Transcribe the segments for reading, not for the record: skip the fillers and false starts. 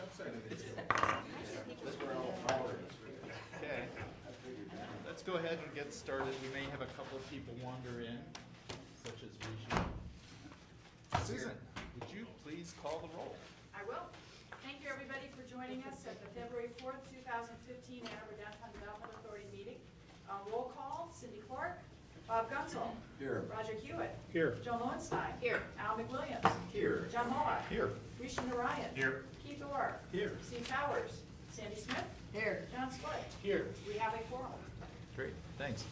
Okay. Let's go ahead and get started. We may have a couple of people wander in, such as Rishi. Susan, would you please call the roll? I will. Thank you, everybody, for joining us at the February 4th, 2015 Ann Arbor Downtown Development Authority meeting. Roll call: Cindy Clark, Bob Gunsel. Here. Roger Hewitt. Here. Joe Lowenstein. Here. Al McWilliams. Here. John Moa. Here. Rishi Narayan. Here. Keith Orr. Here. Steve Powers. Sandy Smith. Here. John Spillane. Here. We have a quorum. Great, thanks.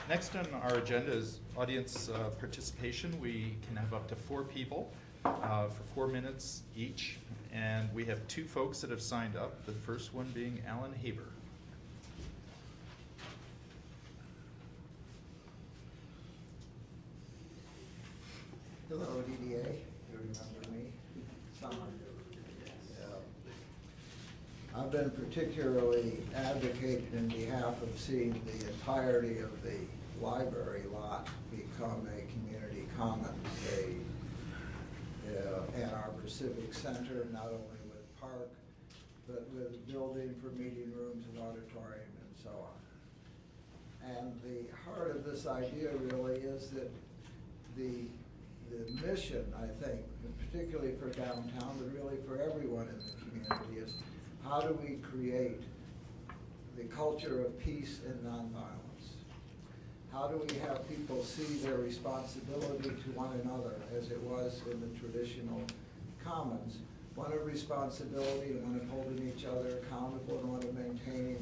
Next on our agenda is audience participation. We can have up to 4 people for 4 minutes each, and we have 2 folks that have signed up, the first one being Alan Haber. Hello, DDA. You remember me? Someone. I've been particularly advocating in behalf of seeing the entirety of the library lot become a community commons, Ann Arbor Civic Center, not only with park, but with a building for meeting rooms and auditorium and so on. And the heart of this idea really is that the mission, I think, particularly for downtown, but really for everyone in the community, is how do we create the culture of peace and nonviolence? How do we have people see their responsibility to one another, as it was in the traditional commons, one of responsibility and one of holding each other accountable and one of maintaining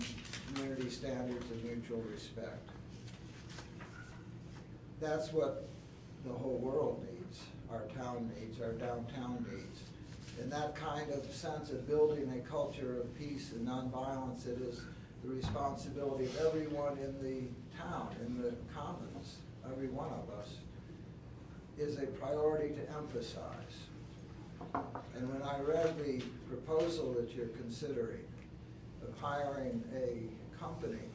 community standards and mutual respect? That's what the whole world needs, our town needs, our downtown needs. In that kind of sense of building a culture of peace and nonviolence, it is the responsibility of everyone in the town, in the commons, every one of us, is a priority to emphasize. And when I read the proposal that you're considering of hiring a company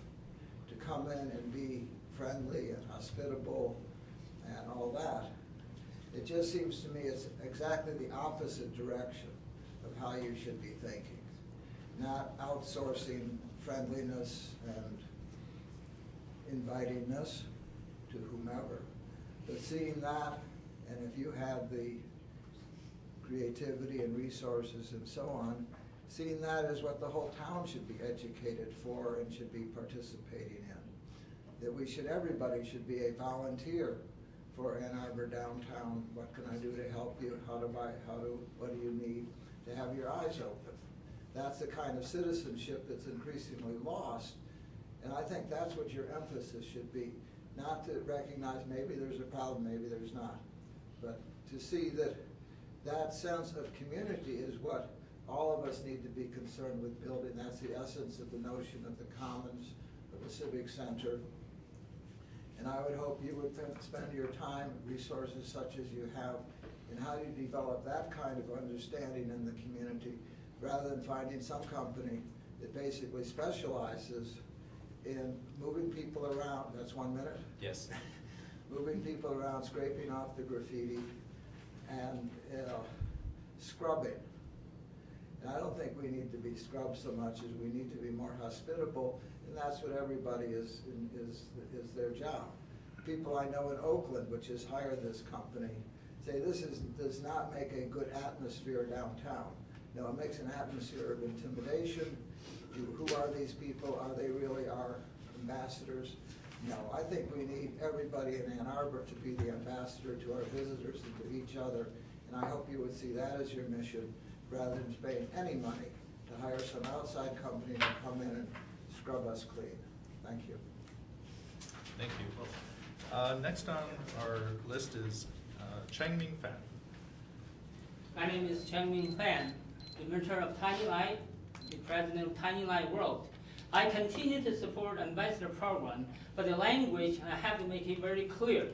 to come in and be friendly and hospitable and all that, it just seems to me it's exactly the opposite direction of how you should be thinking. Not outsourcing friendliness and invitingness to whomever, but seeing that, and if you have the creativity and resources and so on, seeing that as what the whole town should be educated for and should be participating in. That everybody should be a volunteer for Ann Arbor downtown. What can I do to help you? What do you need to have your eyes open? That's the kind of citizenship that's increasingly lost, and I think that's what your emphasis should be. Not to recognize maybe there's a problem, maybe there's not, but to see that that sense of community is what all of us need to be concerned with building. That's the essence of the notion of the commons, of the civic center. And I would hope you would spend your time, resources such as you have, in how you develop that kind of understanding in the community, rather than finding some company that basically specializes in moving people around. That's 1 minute? Yes. Moving people around, scraping off the graffiti, and scrubbing. And I don't think we need to be scrubbed so much as we need to be more hospitable, and that's what everybody is their job. People I know in Oakland, which has hired this company, say this does not make a good atmosphere downtown. No, it makes an atmosphere of intimidation. Who are these people? Are they really our ambassadors? No, I think we need everybody in Ann Arbor to be the ambassador to our visitors and to each other, and I hope you would see that as your mission, rather than paying any money to hire some outside company to come in and scrub us clean. Thank you. Thank you. Next on our list is Changming Fan. My name is Changming Fan, inventor of Tiny Light, the president of Tiny Light World. I continue to support Ambassador Program, but the language, I have to make it very clear.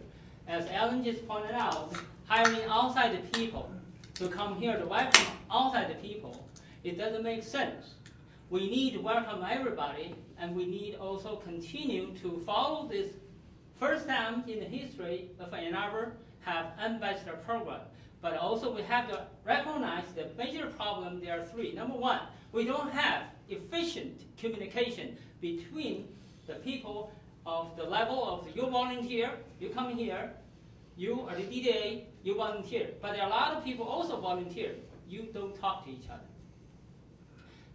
As Alan just pointed out, hiring outside the people to come here to welcome outside the people, it doesn't make sense. We need to welcome everybody, and we need also continue to follow this first time in the history of Ann Arbor have ambassador program. But also we have to recognize the major problem. There are three. Number one, we don't have efficient communication between the people of the level of you volunteer, you come here, you are the DDA, you volunteer. But there are a lot of people also volunteer. You don't talk to each other.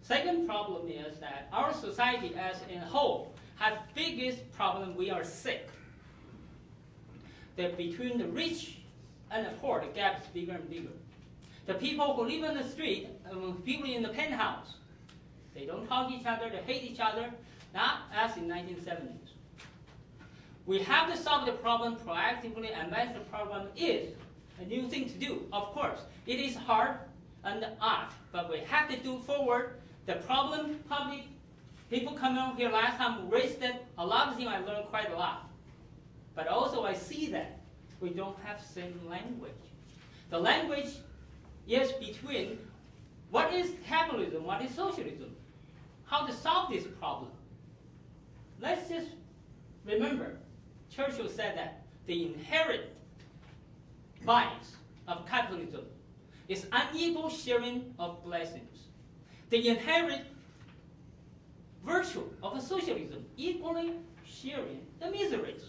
Second problem is that our society as a whole has biggest problem. We are sick. That between the rich and the poor, the gap is bigger and bigger. The people who live on the street, people in the penthouse, they don't talk to each other, they hate each other, not as in 1970s. We have to solve the problem proactively, and ambassador program is a new thing to do. Of course, it is hard and odd, but we have to do forward. The problem, public, people coming over here last time raised it, a lot of things I learned quite a lot. But also I see that we don't have same language. The language is between what is capitalism, what is socialism, how to solve this problem. Let's just remember, Churchill said that the inherent vice of capitalism is unequal sharing of blessings. The inherent virtue of socialism, equally sharing the miseries.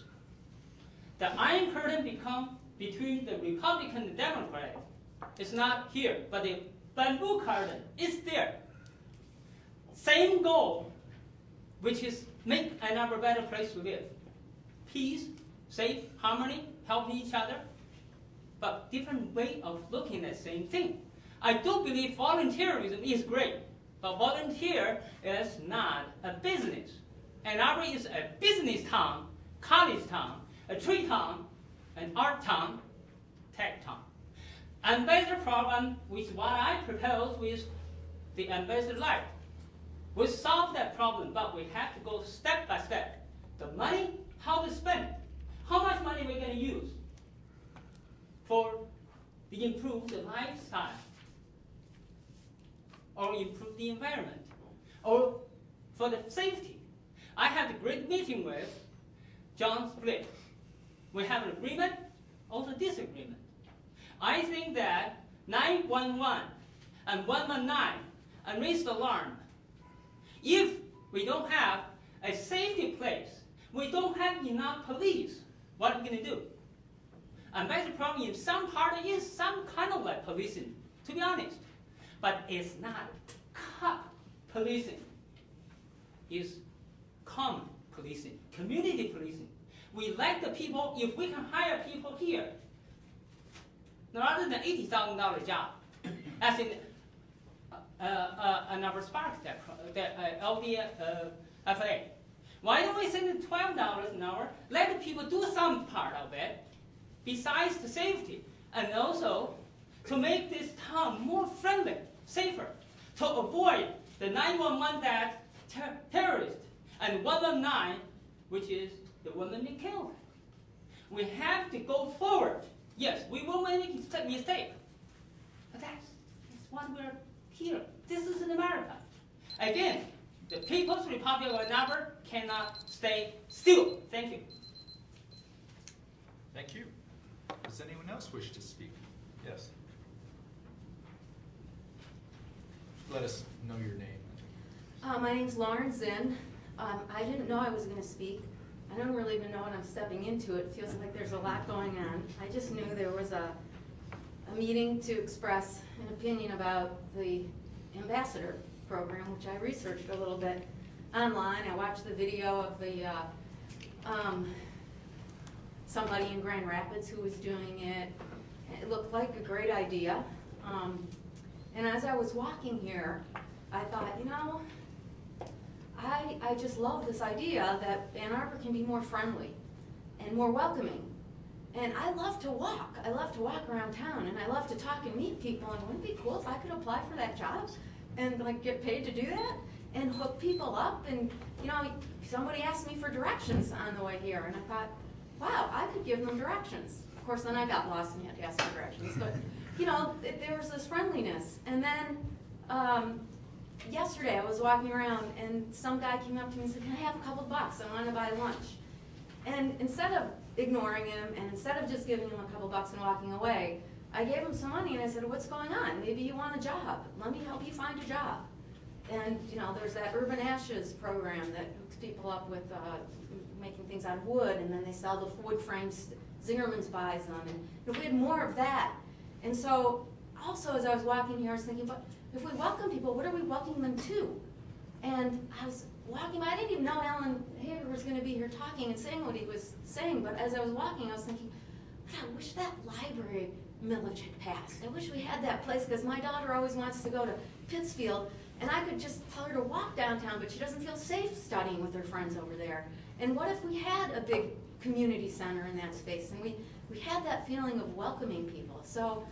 The iron curtain become between the Republican and Democrat. It's not here, but the bamboo curtain is there. Same goal, which is make Ann Arbor a better place to live. Peace, safe, harmony, helping each other, but different way of looking at the same thing. I do believe volunteerism is great, but volunteer is not a business. Ann Arbor is a business town, college town, a tree town, an art town, tech town. Ambassador program, with what I propose with the ambassador life, will solve that problem, but we have to go step by step. The money, how to spend it. How much money we're going to use for the improve the lifestyle, or improve the environment, or for the safety. I had a great meeting with John Split. We have an agreement, also disagreement. I think that 911 and 119 and raise the alarm. If we don't have a safety place, we don't have enough police, what are we going to do? Ambassador program in some part is some kind of like policing, to be honest. But it's not cop policing. It's common policing, community policing. We like the people, if we can hire people here, rather than $80,000 job, as in another Spark, the LDFA. Why don't we send them $12 an hour, let the people do some part of it, besides the safety, and also to make this town more friendly, safer, to avoid the 911 that terrorist, and 119, which is the woman they killed. We have to go forward. Yes, we will make a mistake, but that's why we're here. This is in America. Again, the People's Republic of Ann Arbor cannot stay still. Thank you. Thank you. Does anyone else wish to speak? Yes. Let us know your name. My name's Lauren Zinn. I didn't know I was going to speak. I don't really even know when I'm stepping into it. It feels like there's a lot going on. I just knew there was a meeting to express an opinion about the ambassador program, which I researched a little bit online. I watched the video of the somebody in Grand Rapids who was doing it. It looked like a great idea. And as I was walking here, I thought, you know, I just love this idea that Ann Arbor can be more friendly and more welcoming. And I love to walk. I love to walk around town, and I love to talk and meet people. And wouldn't it be cool if I could apply for that job and like get paid to do that and hook people up? And you know, somebody asked me for directions on the way here, and I thought, wow, I could give them directions. Of course, then I got lost and had to ask for directions. But you know, there was this friendliness. And then yesterday I was walking around, and some guy came up to me and said, "Can I have a couple bucks? I want to buy lunch." And instead of ignoring him, and instead of just giving him a couple bucks and walking away, I gave him some money and I said, what's going on? Maybe you want a job. Let me help you find a job. And, you know, there's that Urban Ashes program that hooks people up with making things out of wood, and then they sell the wood frames, Zingerman's buys them, and you know, we had more of that. And so, also as I was walking here, I was thinking, but if we welcome people, what are we welcoming them to? And I was walking, I didn't even know Alan Hager was gonna be here talking and saying what he was saying, but as I was walking, I was thinking, God, I wish that library millage had passed. I wish we had that place, because my daughter always wants to go to Pittsfield, and I could just tell her to walk downtown, but she doesn't feel safe studying with her friends over there. And what if we had a big community center in that space, and we had that feeling of welcoming people? So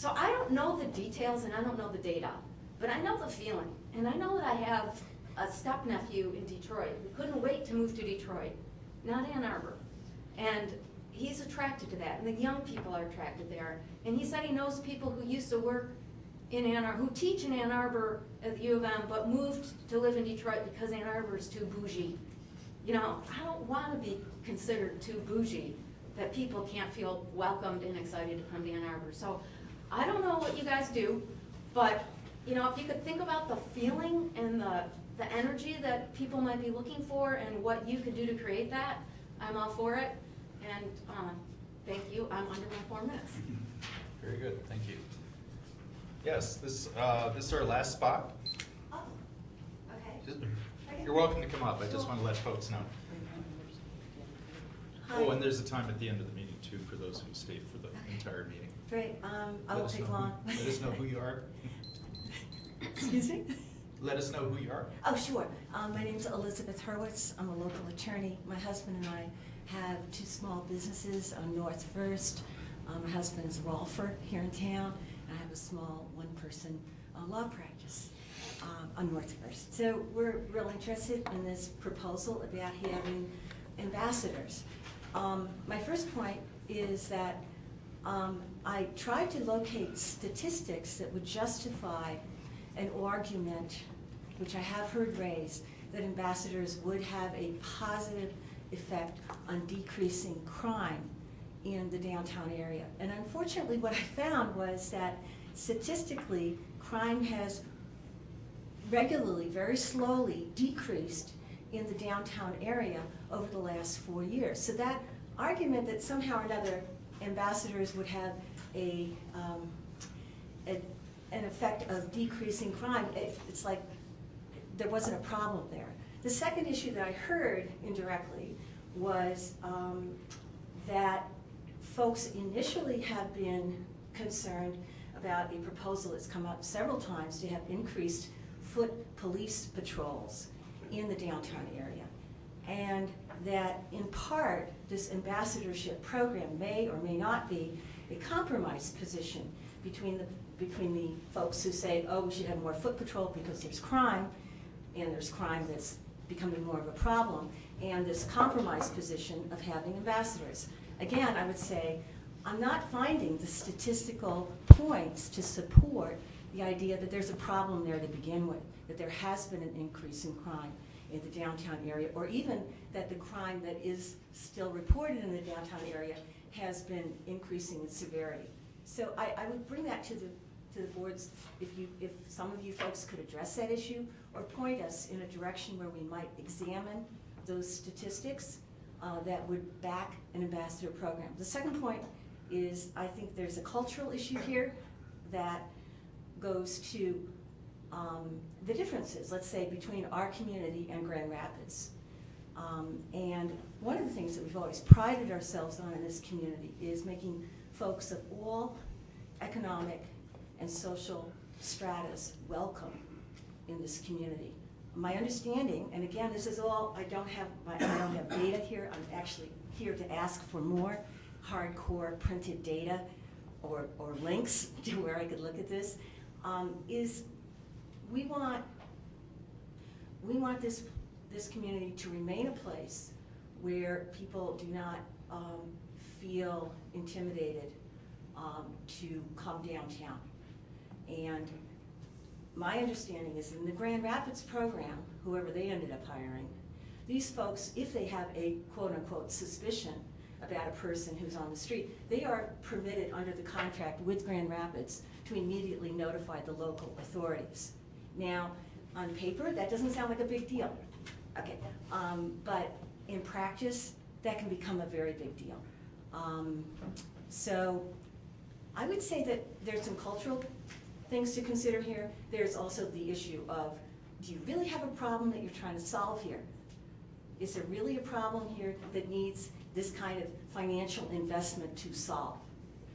I don't know the details and I don't know the data, but I know the feeling. And I know that I have a step-nephew in Detroit who couldn't wait to move to Detroit, not Ann Arbor. And he's attracted to that, and the young people are attracted there. And he said he knows people who used to work in Ann Arbor, who teach in Ann Arbor at the U of M, but moved to live in Detroit because Ann Arbor is too bougie. You know, I don't want to be considered too bougie, that people can't feel welcomed and excited to come to Ann Arbor. So I don't know what you guys do, but you know, if you could think about the feeling and the energy that people might be looking for and what you could do to create that, I'm all for it. And thank you. I'm under my 4 minutes. Very good, thank you. Yes, this is our last spot. Oh, okay. You're welcome to come up. I just want to let folks know. Hi. Oh, and there's a time at the end of the meeting too for those who stayed for the entire meeting. Great, I Let won't us take know long. let us know who you are. Excuse me? Let us know who you are. Oh, sure. My name's Elizabeth Hurwitz. I'm a local attorney. My husband and I have 2 small businesses on North First. My husband is a Rolfer here in town, and I have a small one-person law practice on North First. So we're real interested in this proposal about having ambassadors. My first point is that I tried to locate statistics that would justify an argument, which I have heard raised, that ambassadors would have a positive effect on decreasing crime in the downtown area. And unfortunately, what I found was that statistically, crime has regularly, very slowly decreased in the downtown area over the last 4 years. So that argument that somehow or another ambassadors would have an effect of decreasing crime, it's like there wasn't a problem there. The second issue that I heard indirectly was that folks initially have been concerned about a proposal that's come up several times to have increased foot police patrols in the downtown area. And that in part, this ambassadorship program may or may not be a compromise position between the folks who say, oh, we should have more foot patrol because there's crime, and there's crime that's becoming more of a problem, and this compromise position of having ambassadors. Again, I would say, I'm not finding the statistical points to support the idea that there's a problem there to begin with, that there has been an increase in crime in the downtown area, or even that the crime that is still reported in the downtown area has been increasing in severity. So I would bring that to the boards, if some of you folks could address that issue or point us in a direction where we might examine those statistics that would back an ambassador program. The second point is I think there's a cultural issue here that goes to the differences, let's say, between our community and Grand Rapids. And one of the things that we've always prided ourselves on in this community is making folks of all economic and social stratas welcome in this community. My understanding, and again, this is all, I don't have data here. I'm actually here to ask for more hardcore printed data or links to where I could look at this, is we want this community to remain a place where people do not feel intimidated to come downtown. And my understanding is in the Grand Rapids program, whoever they ended up hiring, these folks, if they have a quote-unquote suspicion about a person who's on the street, they are permitted under the contract with Grand Rapids to immediately notify the local authorities. Now, on paper, that doesn't sound like a big deal. Okay, but in practice, that can become a very big deal. So I would say that there's some cultural things to consider here. There's also the issue of, do you really have a problem that you're trying to solve here? Is there really a problem here that needs this kind of financial investment to solve?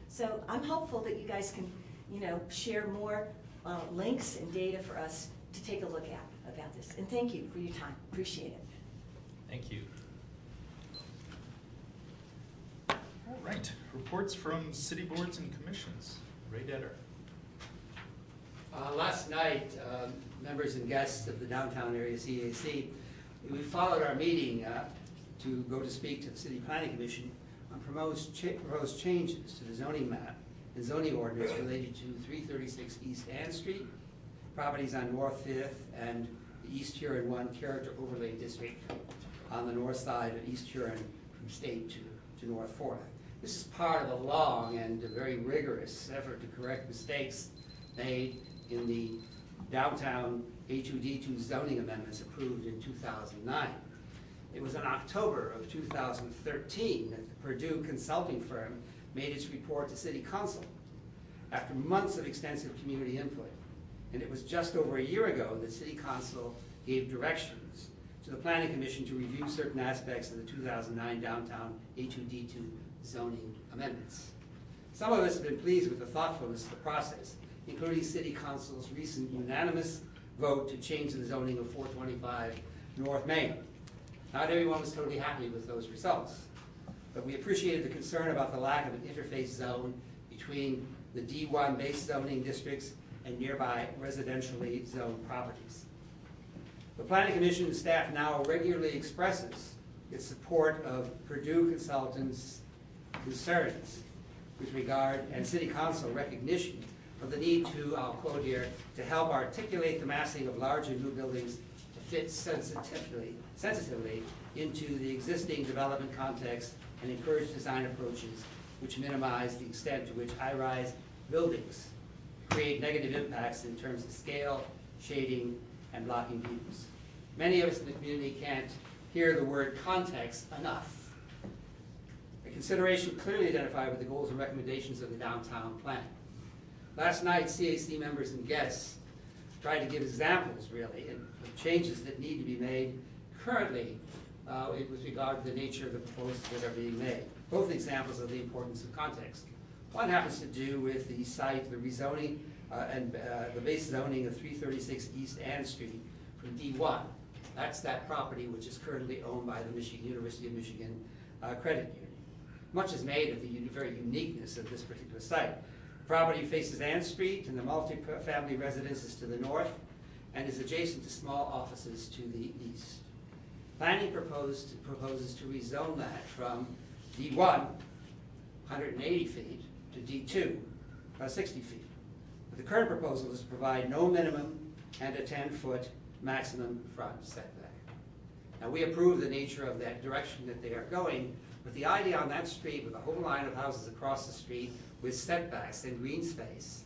So I'm hopeful that you guys can, share more links and data for us to take a look at about this. And thank you for your time. Appreciate it. Thank you. All right, reports from city boards and commissions. Ray Detter. Last night, members and guests of the downtown area CAC, we followed our meeting to go to speak to the City Planning Commission on proposed changes to the zoning map and zoning ordinance related to 336 East Ann Street, properties on North 5th and the East Huron 1 Character Overlay District on the north side of East Huron from State to North 4th. This is part of a long and a very rigorous effort to correct mistakes made in the downtown A2D2 zoning amendments approved in 2009. It was in October of 2013 that the Purdue consulting firm made its report to City Council after months of extensive community input. And it was just over a year ago that City Council gave directions to the Planning Commission to review certain aspects of the 2009 downtown A2D2 zoning amendments. Some of us have been pleased with the thoughtfulness of the process, including City Council's recent unanimous vote to change the zoning of 425 North Main. Not everyone was totally happy with those results, but we appreciated the concern about the lack of an interface zone between the D1 base zoning districts and nearby residentially zoned properties. The Planning Commission staff now regularly expresses its support of Purdue Consultants' concerns with regard, and City Council recognition of the need to, I'll quote here, to help articulate the massing of large and new buildings to fit sensitively into the existing development context and encourage design approaches which minimize the extent to which high-rise buildings create negative impacts in terms of scale, shading, and blocking views. Many of us in the community can't hear the word context enough. A consideration clearly identified with the goals and recommendations of the downtown plan. Last night, CAC members and guests tried to give examples, really, of changes that need to be made currently with regard to the nature of the proposals that are being made. Both examples of the importance of context. One happens to do with the site, the rezoning and the base zoning of 336 East Ann Street from D1. That's that property which is currently owned by the University of Michigan Credit Union. Much is made of the very uniqueness of this particular site. The property faces Ann Street and the multi-family residences to the north and is adjacent to small offices to the east. Planning proposes to rezone that from D1, 180 feet, to D2, 60 feet. But the current proposal is to provide no minimum and a 10-foot maximum front setback. Now, we approve the nature of that direction that they are going, but the idea on that street with a whole line of houses across the street with setbacks and green space,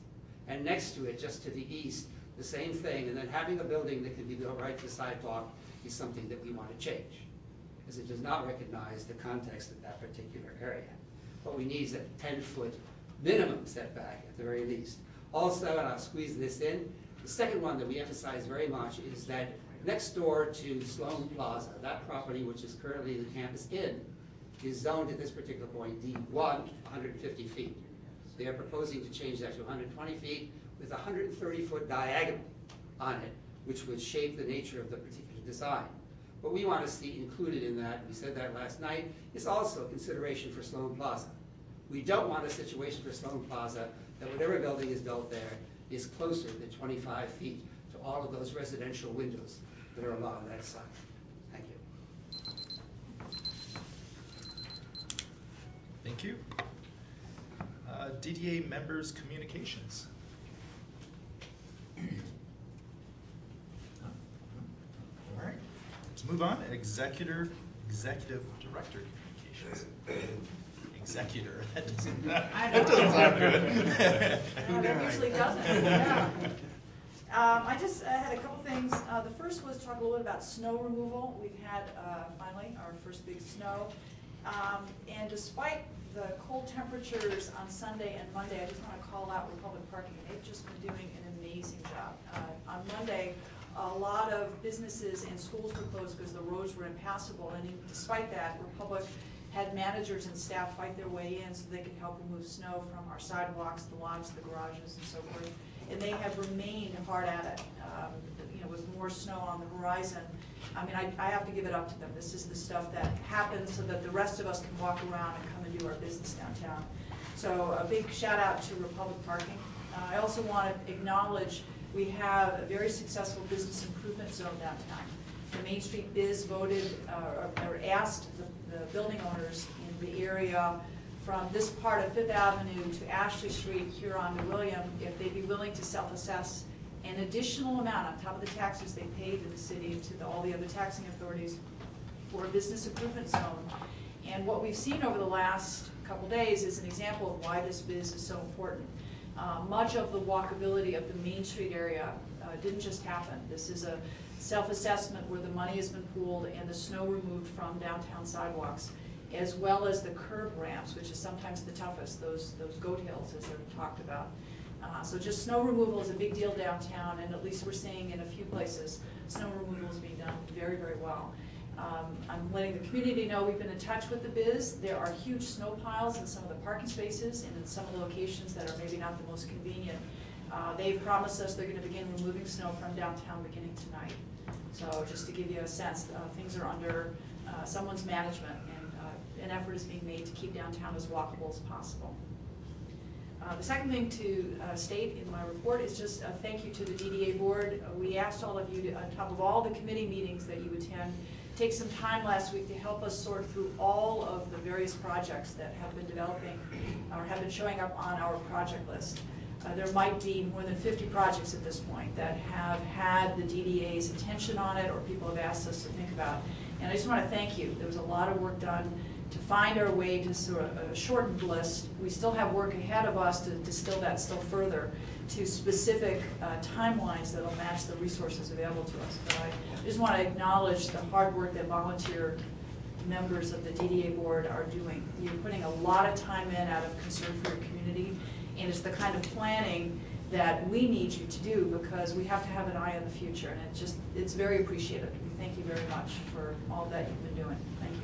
and next to it, just to the east, the same thing, and then having a building that can be built right to the sidewalk is something that we want to change, because it does not recognize the context of that particular area. What we need is a 10-foot minimum setback at the very least. Also, and I'll squeeze this in, the second one that we emphasize very much is that next door to Sloan Plaza, that property which is currently the campus inn, is zoned at this particular point D1, 150 feet. They are proposing to change that to 120 feet with a 130-foot diagonal on it, which would shape the nature of the particular design. What we want to see included in that, we said that last night, is also a consideration for Sloan Plaza. We don't want a situation for Sloan Plaza that whatever building is built there is closer than 25 feet to all of those residential windows that are along that side. Thank you. Thank you. DDA members' communications. All right, let's move on. Executive Director communications. Communications. Executor, that doesn't, I that know. doesn't sound good. No, that usually doesn't, yeah. I just had a couple things. The first was talk a little bit about snow removal. We've had, finally, our first big snow. And despite the cold temperatures on Sunday and Monday, I just want to call out Republic Parking. They've just been doing an amazing job. On Monday, a lot of businesses and schools were closed because the roads were impassable. And despite that, Republic had managers and staff fight their way in so they could help remove snow from our sidewalks, the lots, the garages, and so forth. And they have remained hard at it, with more snow on the horizon. I mean, I have to give it up to them. This is the stuff that happens so that the rest of us can walk around and come and do our business downtown. So a big shout out to Republic Parking. I also want to acknowledge we have a very successful business improvement zone downtown. The Main Street Biz voted, or asked the building owners in the area from this part of Fifth Avenue to Ashley Street here on to William, if they'd be willing to self-assess an additional amount on top of the taxes they paid to the city, to all the other taxing authorities, for a business improvement zone. And what we've seen over the last couple days is an example of why this biz is so important. Much of the walkability of the Main Street area didn't just happen. This is a self-assessment where the money has been pooled and the snow removed from downtown sidewalks, as well as the curb ramps, which is sometimes the toughest, those goat hills as they're talked about. So just snow removal is a big deal downtown, and at least we're seeing in a few places, snow removal is being done very, very well. I'm letting the community know we've been in touch with the biz. There are huge snow piles in some of the parking spaces and in some of the locations that are maybe not the most convenient. They've promised us they're going to begin removing snow from downtown beginning tonight. So just to give you a sense, things are under someone's management, and an effort is being made to keep downtown as walkable as possible. The second thing to state in my report is just a thank you to the DDA board. We asked all of you to, on top of all the committee meetings that you attend, take some time last week to help us sort through all of the various projects that have been developing or have been showing up on our project list. There might be more than 50 projects at this point that have had the DDA's attention on it or people have asked us to think about. And I just want to thank you. There was a lot of work done to find our way to sort of a shortened list. We still have work ahead of us to distill that still further to specific timelines that will match the resources available to us. But I just want to acknowledge the hard work that volunteer members of the DDA board are doing. You're putting a lot of time in out of concern for your community, and it's the kind of planning that we need you to do because we have to have an eye on the future, and it's very appreciated. We thank you very much for all that you've been doing. Thank you.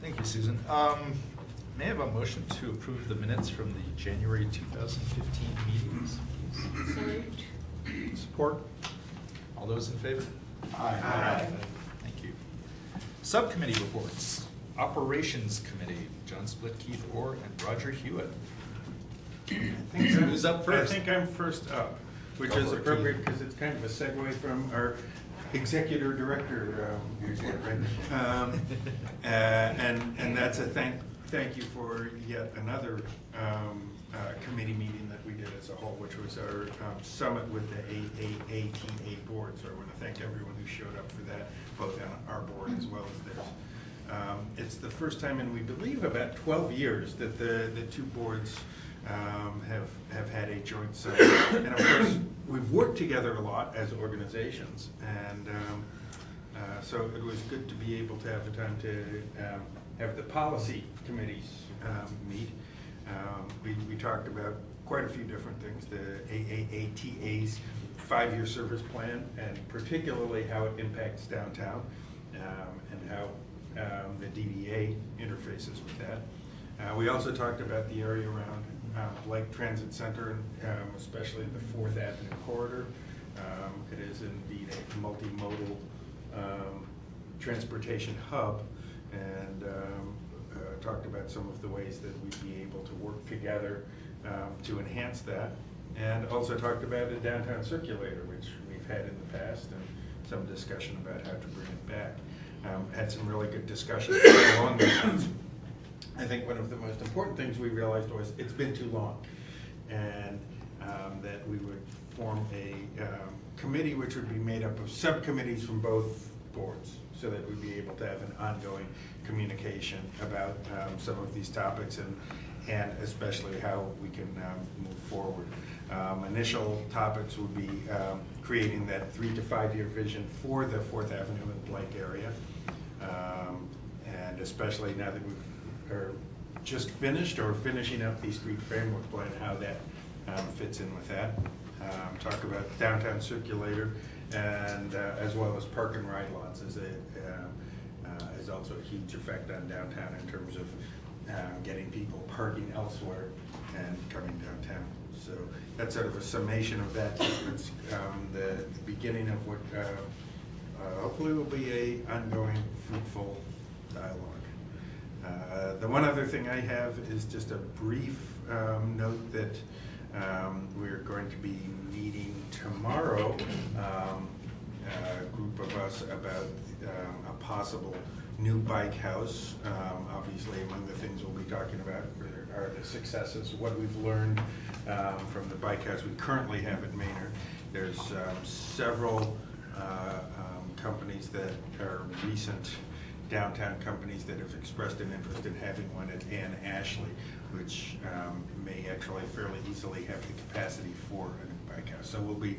Thank you, Susan. May I have a motion to approve the minutes from the January 2015 meetings? Support. All those in favor? Aye. Thank you. Subcommittee reports. Operations Committee, John Split, Keith Orr, and Roger Hewitt. Who's up first? I think I'm first up, which Go is for it, appropriate Keith. because it's kind of a segue from our executive director report, right? And that's a thank you for yet another committee meeting that we did as a whole, which was our summit with the AATA board. So I want to thank everyone who showed up for that, both on our board as well as theirs. It's the first time in, we believe, about 12 years that the two boards have had a joint summit. And of course, we've worked together a lot as organizations. And so it was good to be able to have the time to have the policy committees meet. We talked about quite a few different things, the AAATA's 5-year service plan, and particularly how it impacts downtown, and how the DDA interfaces with that. We also talked about the area around Lake Transit Center, especially the 4th Avenue corridor. It is indeed a multimodal transportation hub, and talked about some of the ways that we'd be able to work together to enhance that. And also talked about a downtown circulator, which we've had in the past, and some discussion about how to bring it back. Had some really good discussions along those lines. I think one of the most important things we realized was it's been too long, and that we would form a committee which would be made up of subcommittees from both boards, so that we'd be able to have an ongoing communication about some of these topics and especially how we can move forward. Initial topics would be creating that 3 to 5 year vision for the 4th Avenue and Blake area. And especially now that we're just finished or finishing up the street framework plan, how that fits in with that. Talk about downtown circulator and as well as park and ride lots is also a huge effect on downtown in terms of getting people parking elsewhere and coming downtown. So that's sort of a summation of that. It's the beginning of what hopefully will be a ongoing fruitful dialogue. The one other thing I have is just a brief note that we're going to be meeting tomorrow, a group of us, about a possible new bike house. Obviously, among the things we'll be talking about are the successes, what we've learned from the bike house we currently have at Maynard. There's several companies that are recent downtown companies that have expressed an interest in having one at Ann Ashley, which may actually fairly easily have the capacity for a new bike house. So we'll be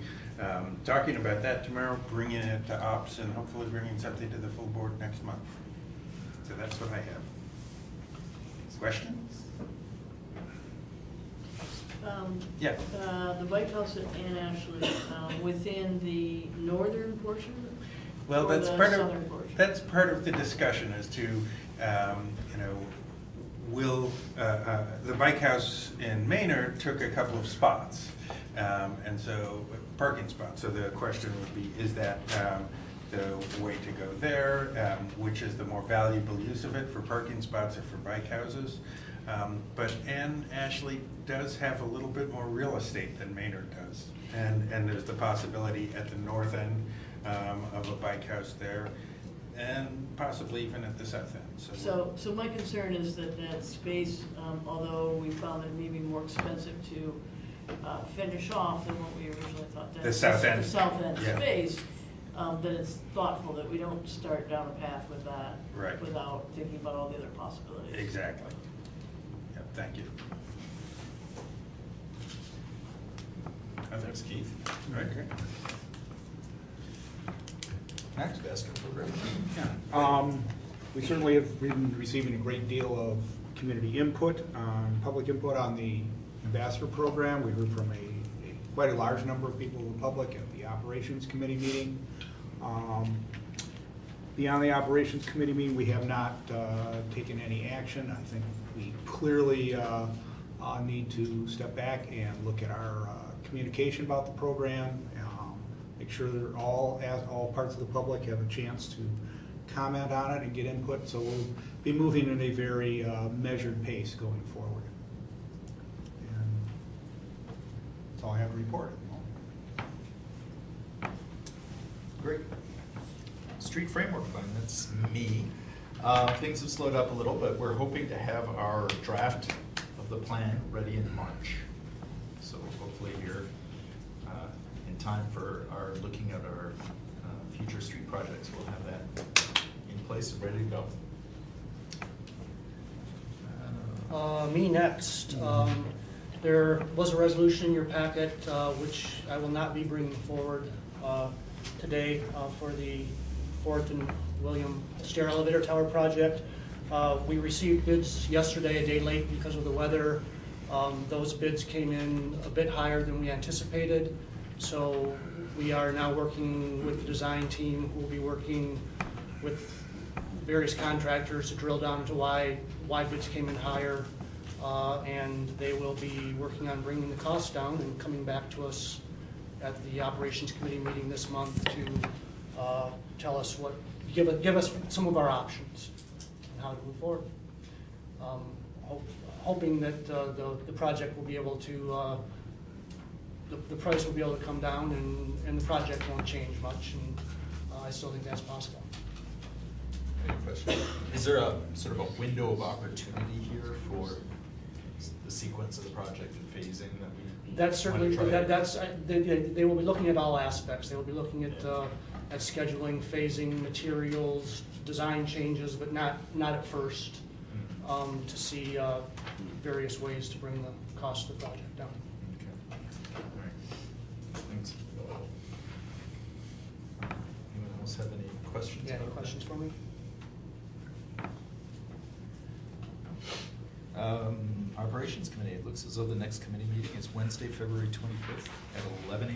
talking about that tomorrow, bringing it to ops, and hopefully bringing something to the full board next month. So that's what I have. Questions? Yeah. The Bike House at Ann Ashley, within the northern portion? Well, or that's the part southern of portion? that's part of the discussion as to will the bike house in Maynard took a couple of spots, and so parking spots. So the question would be, is that the way to go there? Which is the more valuable use of it, for parking spots or for bike houses? But Ann Ashley does have a little bit more real estate than Maynard does, and there's the possibility at the north end of a bike house there, and possibly even at the south end. So my concern is that that space, although we found it may be more expensive to finish off than what we originally thought. The south end. The south end Yeah. space, that it's thoughtful that we don't start down a path with that. Right. Without thinking about all the other possibilities. Exactly. Yep, thank you. Thanks, Keith. Right. Next, basket program. We certainly have been receiving a great deal of community input, public input on the ambassador program. We heard from quite a large number of people in the public at the operations committee meeting. Beyond the operations committee meeting, we have not taken any action. I think we clearly need to step back and look at our communication about the program, make sure that all parts of the public have a chance to comment on it and get input. So we'll be moving in a very measured pace going forward. And that's all I have to report at the moment. Great. Street Framework Fund, that's me. Things have slowed up a little, but we're hoping to have our draft of the plan ready in March. So hopefully here in time for our looking at our future street projects, we'll have that in place and ready to go. Me next. There was a resolution in your packet, which I will not be bringing forward today for the 4th and William Stair Elevator Tower project. We received bids yesterday, a day late because of the weather. Those bids came in a bit higher than we anticipated. So we are now working with the design team, who will be working with various contractors to drill down into why bids came in higher. And they will be working on bringing the costs down and coming back to us at the operations committee meeting this month to tell us give us some of our options and how to move forward. Hoping that the project will be able to, the price will be able to come down and the project won't change much, and I still think that's possible. Any questions? Is there a sort of a window of opportunity here for the sequence of the project and phasing that we? That's certainly, wanna try? they will be looking at all aspects. They will be looking at scheduling, phasing, materials, design changes, but not at first, to see various ways to bring the cost of the project down. Okay. All right. Thanks. Anyone else have any questions? Yeah, any about that? questions for me? Operations Committee, it looks as though the next committee meeting is Wednesday, February 25th at 11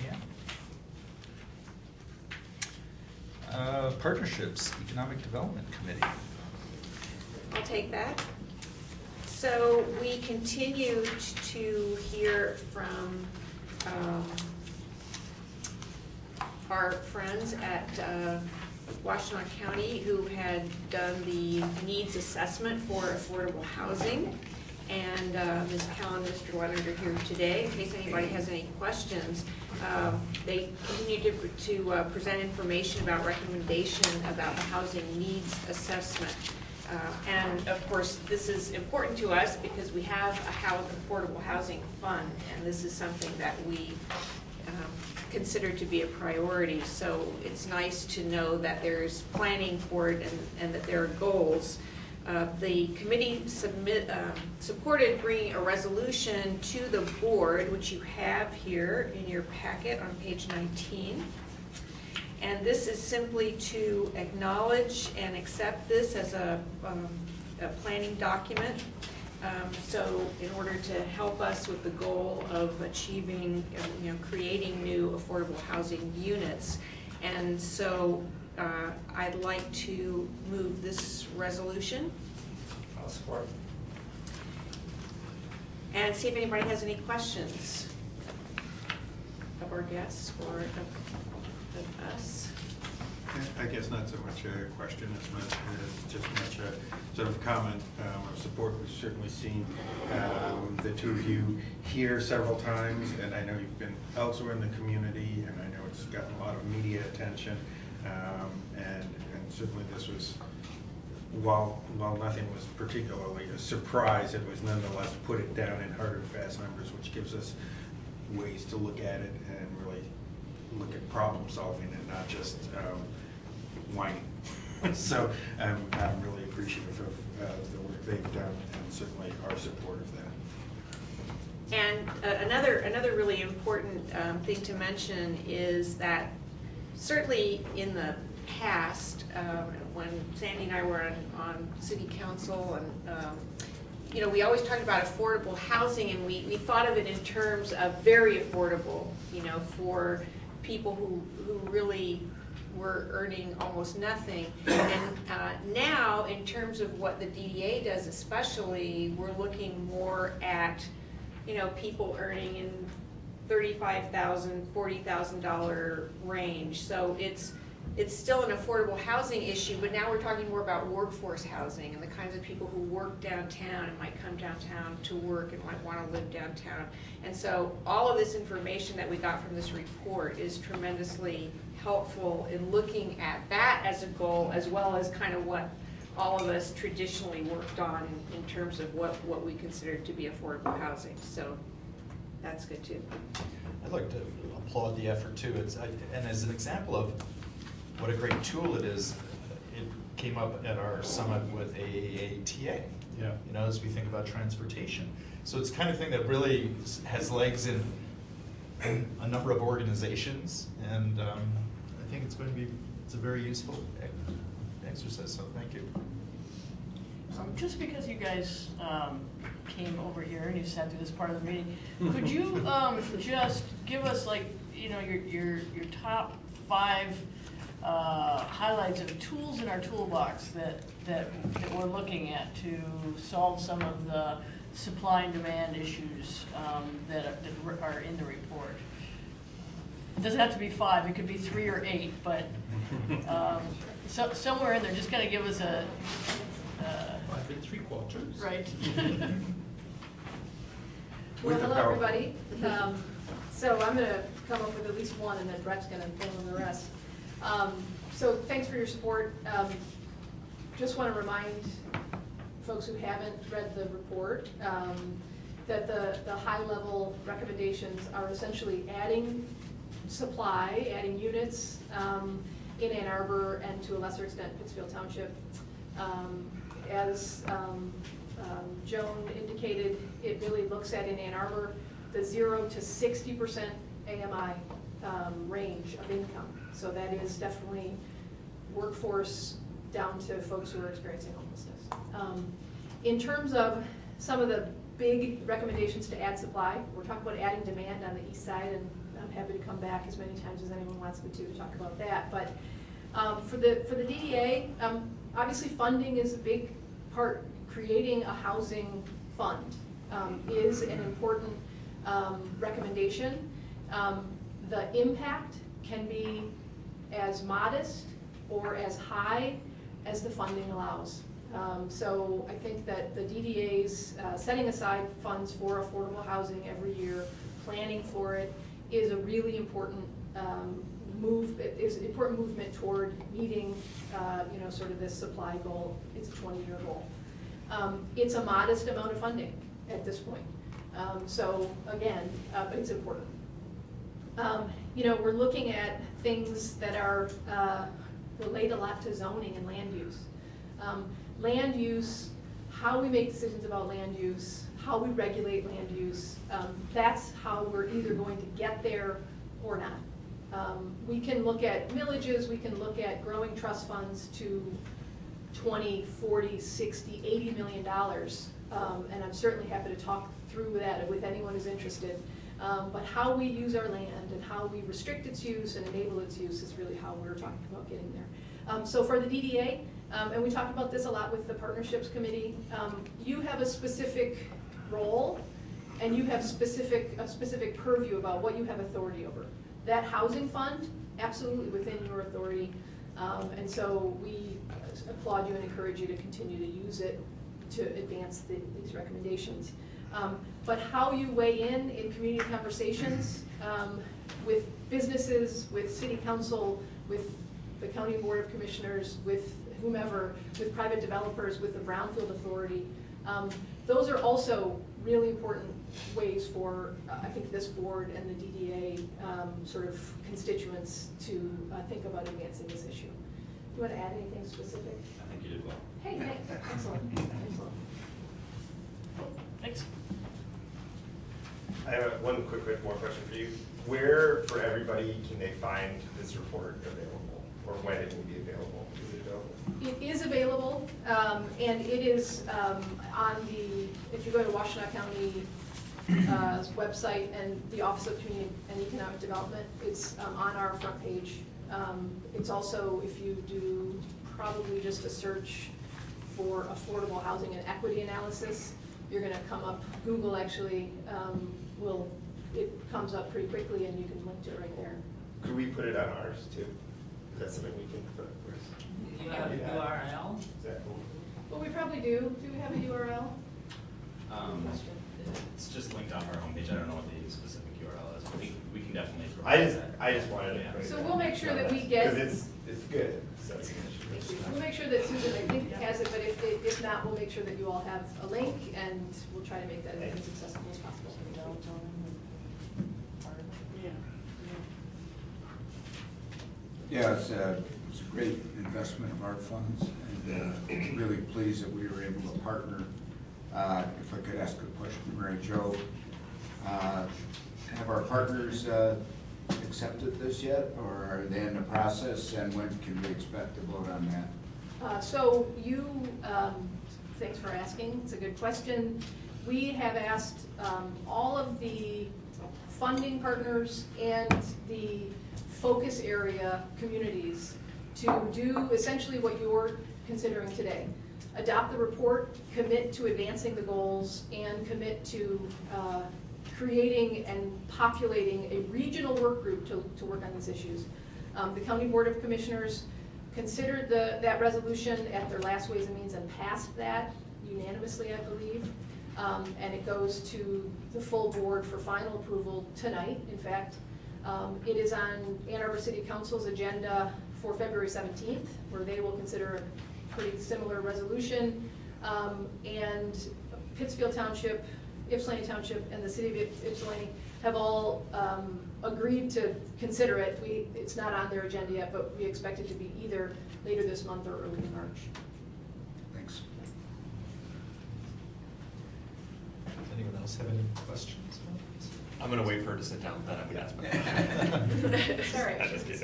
a.m. Partnerships, Economic Development Committee. I'll take that. So we continue to hear from our friends at Washtenaw County who had done the needs assessment for affordable housing. And Ms. Callan and Mr. Leonard are here today in case anybody has any questions. They continue to present information about recommendation about the housing needs assessment. And of course, this is important to us because we have a affordable housing fund, and this is something that we consider to be a priority. So it's nice to know that there's planning for it and that there are goals. The committee supported bringing a resolution to the board, which you have here in your packet on page 19. And this is simply to acknowledge and accept this as a planning document. So in order to help us with the goal of achieving, creating new affordable housing units. And so I'd like to move this resolution. I'll support. And see if anybody has any questions of our guests or of us. I guess not so much a question as much as just much a sort of comment of support. We've certainly seen the two of you here several times, and I know you've been elsewhere in the community, and I know it's gotten a lot of media attention, and certainly this was, while nothing was particularly a surprise, it was nonetheless put it down in hard and fast numbers, which gives us ways to look at it and really look at problem solving and not just whining. So I'm really appreciative of the work they've done and certainly our support of that. And another really important thing to mention is that certainly in the past, when Sandy and I were on city council, and we always talked about affordable housing, and we thought of it in terms of very affordable, for people who really were earning almost nothing. And now, in terms of what the DDA does especially, we're looking more at, people earning in $35,000, $40,000 range. So it's still an affordable housing issue, but now we're talking more about workforce housing and the kinds of people who work downtown and might come downtown to work and might want to live downtown. And so all of this information that we got from this report is tremendously helpful in looking at that as a goal, as well as kind of what all of us traditionally worked on in terms of what we consider to be affordable housing. So that's good too. I'd like to applaud the effort too. And as an example of what a great tool it is, it came up at our summit with AATA. Yeah. As we think about transportation. So it's the kind of thing that really has legs in a number of organizations, and I think it's a very useful exercise, so thank you. Just because you guys came over here and you sat through this part of the meeting, could you just give us your top 5 highlights of tools in our toolbox that we're looking at to solve some of the supply and demand issues that are in the report? It doesn't have to be 5, it could be 3 or 8, but somewhere in there, just kind of give us a 5 3/4. right. Well, With the hello, power- everybody. So I'm going to come up with at least one, and then Brett's going to fill in the rest. So thanks for your support. Just want to remind folks who haven't read the report that the high-level recommendations are essentially adding supply, adding units in Ann Arbor and to a lesser extent Pittsfield Township. As Joan indicated, it really looks at in Ann Arbor the 0 to 60% AMI range of income. So that is definitely workforce down to folks who are experiencing homelessness. In terms of some of the big recommendations to add supply, we're talking about adding demand on the east side, and I'm happy to come back as many times as anyone wants me to talk about that. But for the DDA, obviously funding is a big part. Creating a housing fund is an important recommendation. The impact can be as modest or as high as the funding allows. So I think that the DDA's setting aside funds for affordable housing every year, planning for it, is a really important movement toward meeting, sort of this supply goal. It's a 20-year goal. It's a modest amount of funding at this point. So again, it's important. We're looking at things that are relate a lot to zoning and land use. Land use, how we make decisions about land use, how we regulate land use, that's how we're either going to get there or not. We can look at millages, we can look at growing trust funds to 20, 40, 60, $80 million. And I'm certainly happy to talk through that with anyone who's interested. But how we use our land and how we restrict its use and enable its use is really how we're talking about getting there. So for the DDA, and we talked about this a lot with the Partnerships Committee, you have a specific role and you have a specific purview about what you have authority over. That housing fund, absolutely within your authority, and so we applaud you and encourage you to continue to use it to advance these recommendations. But how you weigh in community conversations with businesses, with city council, with the county board of commissioners, with whomever, with private developers, with the Brownfield Authority, those are also really important ways for, I think, this board and the DDA sort of constituents to think about advancing this issue. Do you want to add anything specific? I think you did well. Hey, thanks. Excellent. Excellent. Thanks. I have one quick more question for you. Where, for everybody, can they find this report available, or when it will be available? Is it available? It is available, and it is on if you go to Washtenaw County website and the Office of Community and Economic Development, it's on our front page. It's also, if you do probably just a search for affordable housing and equity analysis, you're going to come up, Google actually it comes up pretty quickly and you can link to it right there. Could we put it on ours too? Is that something we can put first? You have a URL? Is that cool? Well, we probably do. Do we have a URL? Question. It's just linked off our homepage. I don't know what the specific URL is, but we can definitely provide that. I just wanted to put it So there. we'll make sure that we get. Because it's good. So it's We'll make sure that Susan, I think, has it, but if not, we'll make sure that you all have a link, and we'll try to make that as accessible as possible. Yeah, it's a great investment of our funds, and really pleased that we were able to partner. If I could ask a question, Mary Jo, have our partners accepted this yet, or are they in the process, and when can we expect to vote on that? So thanks for asking, it's a good question. We have asked all of the funding partners and the focus area communities to do essentially what you're considering today. Adopt the report, commit to advancing the goals, and commit to creating and populating a regional work group to work on these issues. The County Board of Commissioners considered that resolution at their last Ways and Means and passed that unanimously, I believe. And it goes to the full board for final approval tonight, in fact. It is on Ann Arbor City Council's agenda for February 17th, where they will consider a pretty similar resolution. And Pittsfield Township Ypsilanti Township and the city of Ypsilanti have all agreed to consider it. It's not on their agenda yet, but we expect it to be either later this month or early in March. Thanks. Does anyone else have any questions? I'm going to wait for her to sit down, then I'm going to ask my question. Sorry. I just kidding.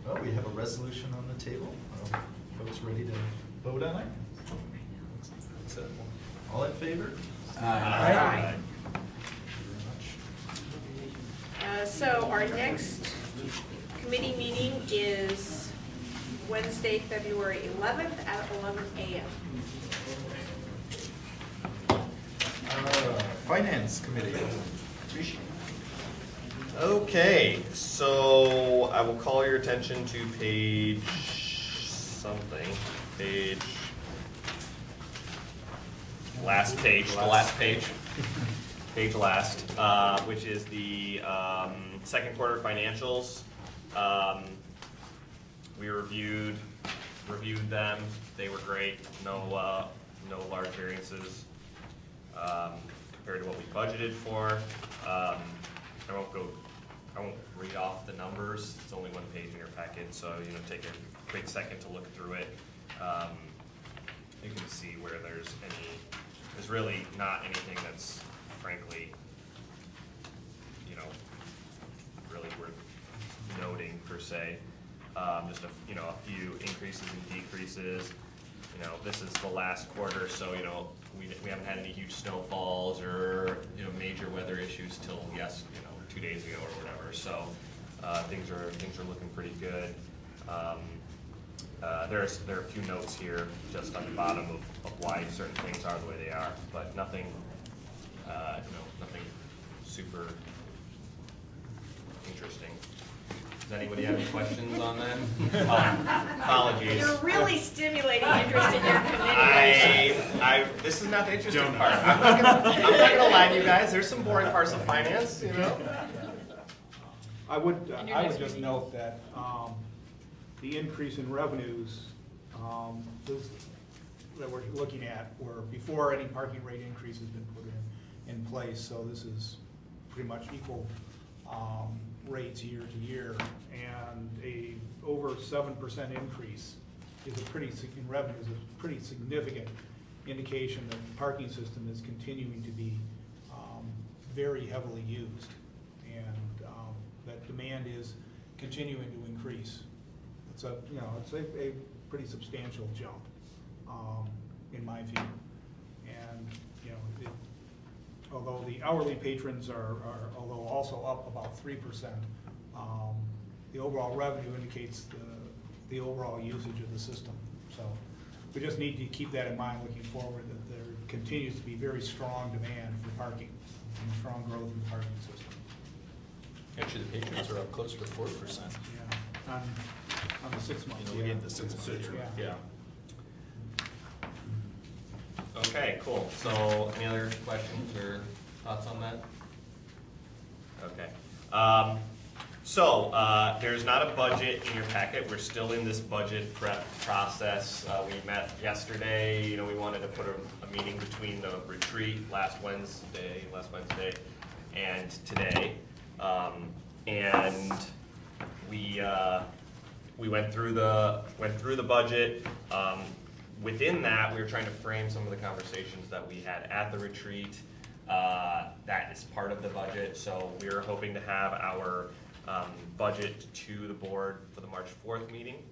Well, we have a resolution on the table. Folks ready to vote on it? So, all in favor? Aye. So our next committee meeting is Wednesday, February 11th at 11 a.m. Finance Committee. Okay, so I will call your attention to page last page, the last page, page last, which is the second quarter financials. We reviewed them. They were great. No large variances compared to what we budgeted for. I won't read off the numbers. It's only one page in your packet, so take a quick second to look through it. You can see where there's really not anything that's frankly, really worth noting per se. Just a few increases and decreases. This is the last quarter, so we haven't had any huge snowfalls or major weather issues till 2 days ago or whatever. So things are looking pretty good. There are a few notes here just on the bottom of why certain things are the way they are, but nothing nothing super interesting. Does anybody have any questions on that? Apologies. You're really stimulating interest in your committee. This is not the interesting part. I'm not gonna lie to you guys. There's some boring parts of finance, I would just note that the increase in revenues that we're looking at were before any parking rate increase has been put in place. So this is pretty much equal rates year to year, and a over 7% increase is in revenue is a pretty significant indication that the parking system is continuing to be very heavily used, and that demand is continuing to increase. It's a pretty substantial jump in my view, and although the hourly patrons are although also up about 3%, the overall revenue indicates the overall usage of the system. So we just need to keep that in mind looking forward, that there continues to be very strong demand for parking and strong growth in the parking system. Actually, the patrons are up closer to 4%. Yeah, on the 6 months. We get the 6 months. Yeah. Okay, cool. So any other questions or thoughts on that? Okay. There's not a budget in your packet. We're still in this budget prep process. We met yesterday. We wanted to put a meeting between the retreat last Wednesday and today. And we went through the budget. Within that, we were trying to frame some of the conversations that we had at the retreat. That is part of the budget, so we're hoping to have our budget to the board for the March 4th meeting.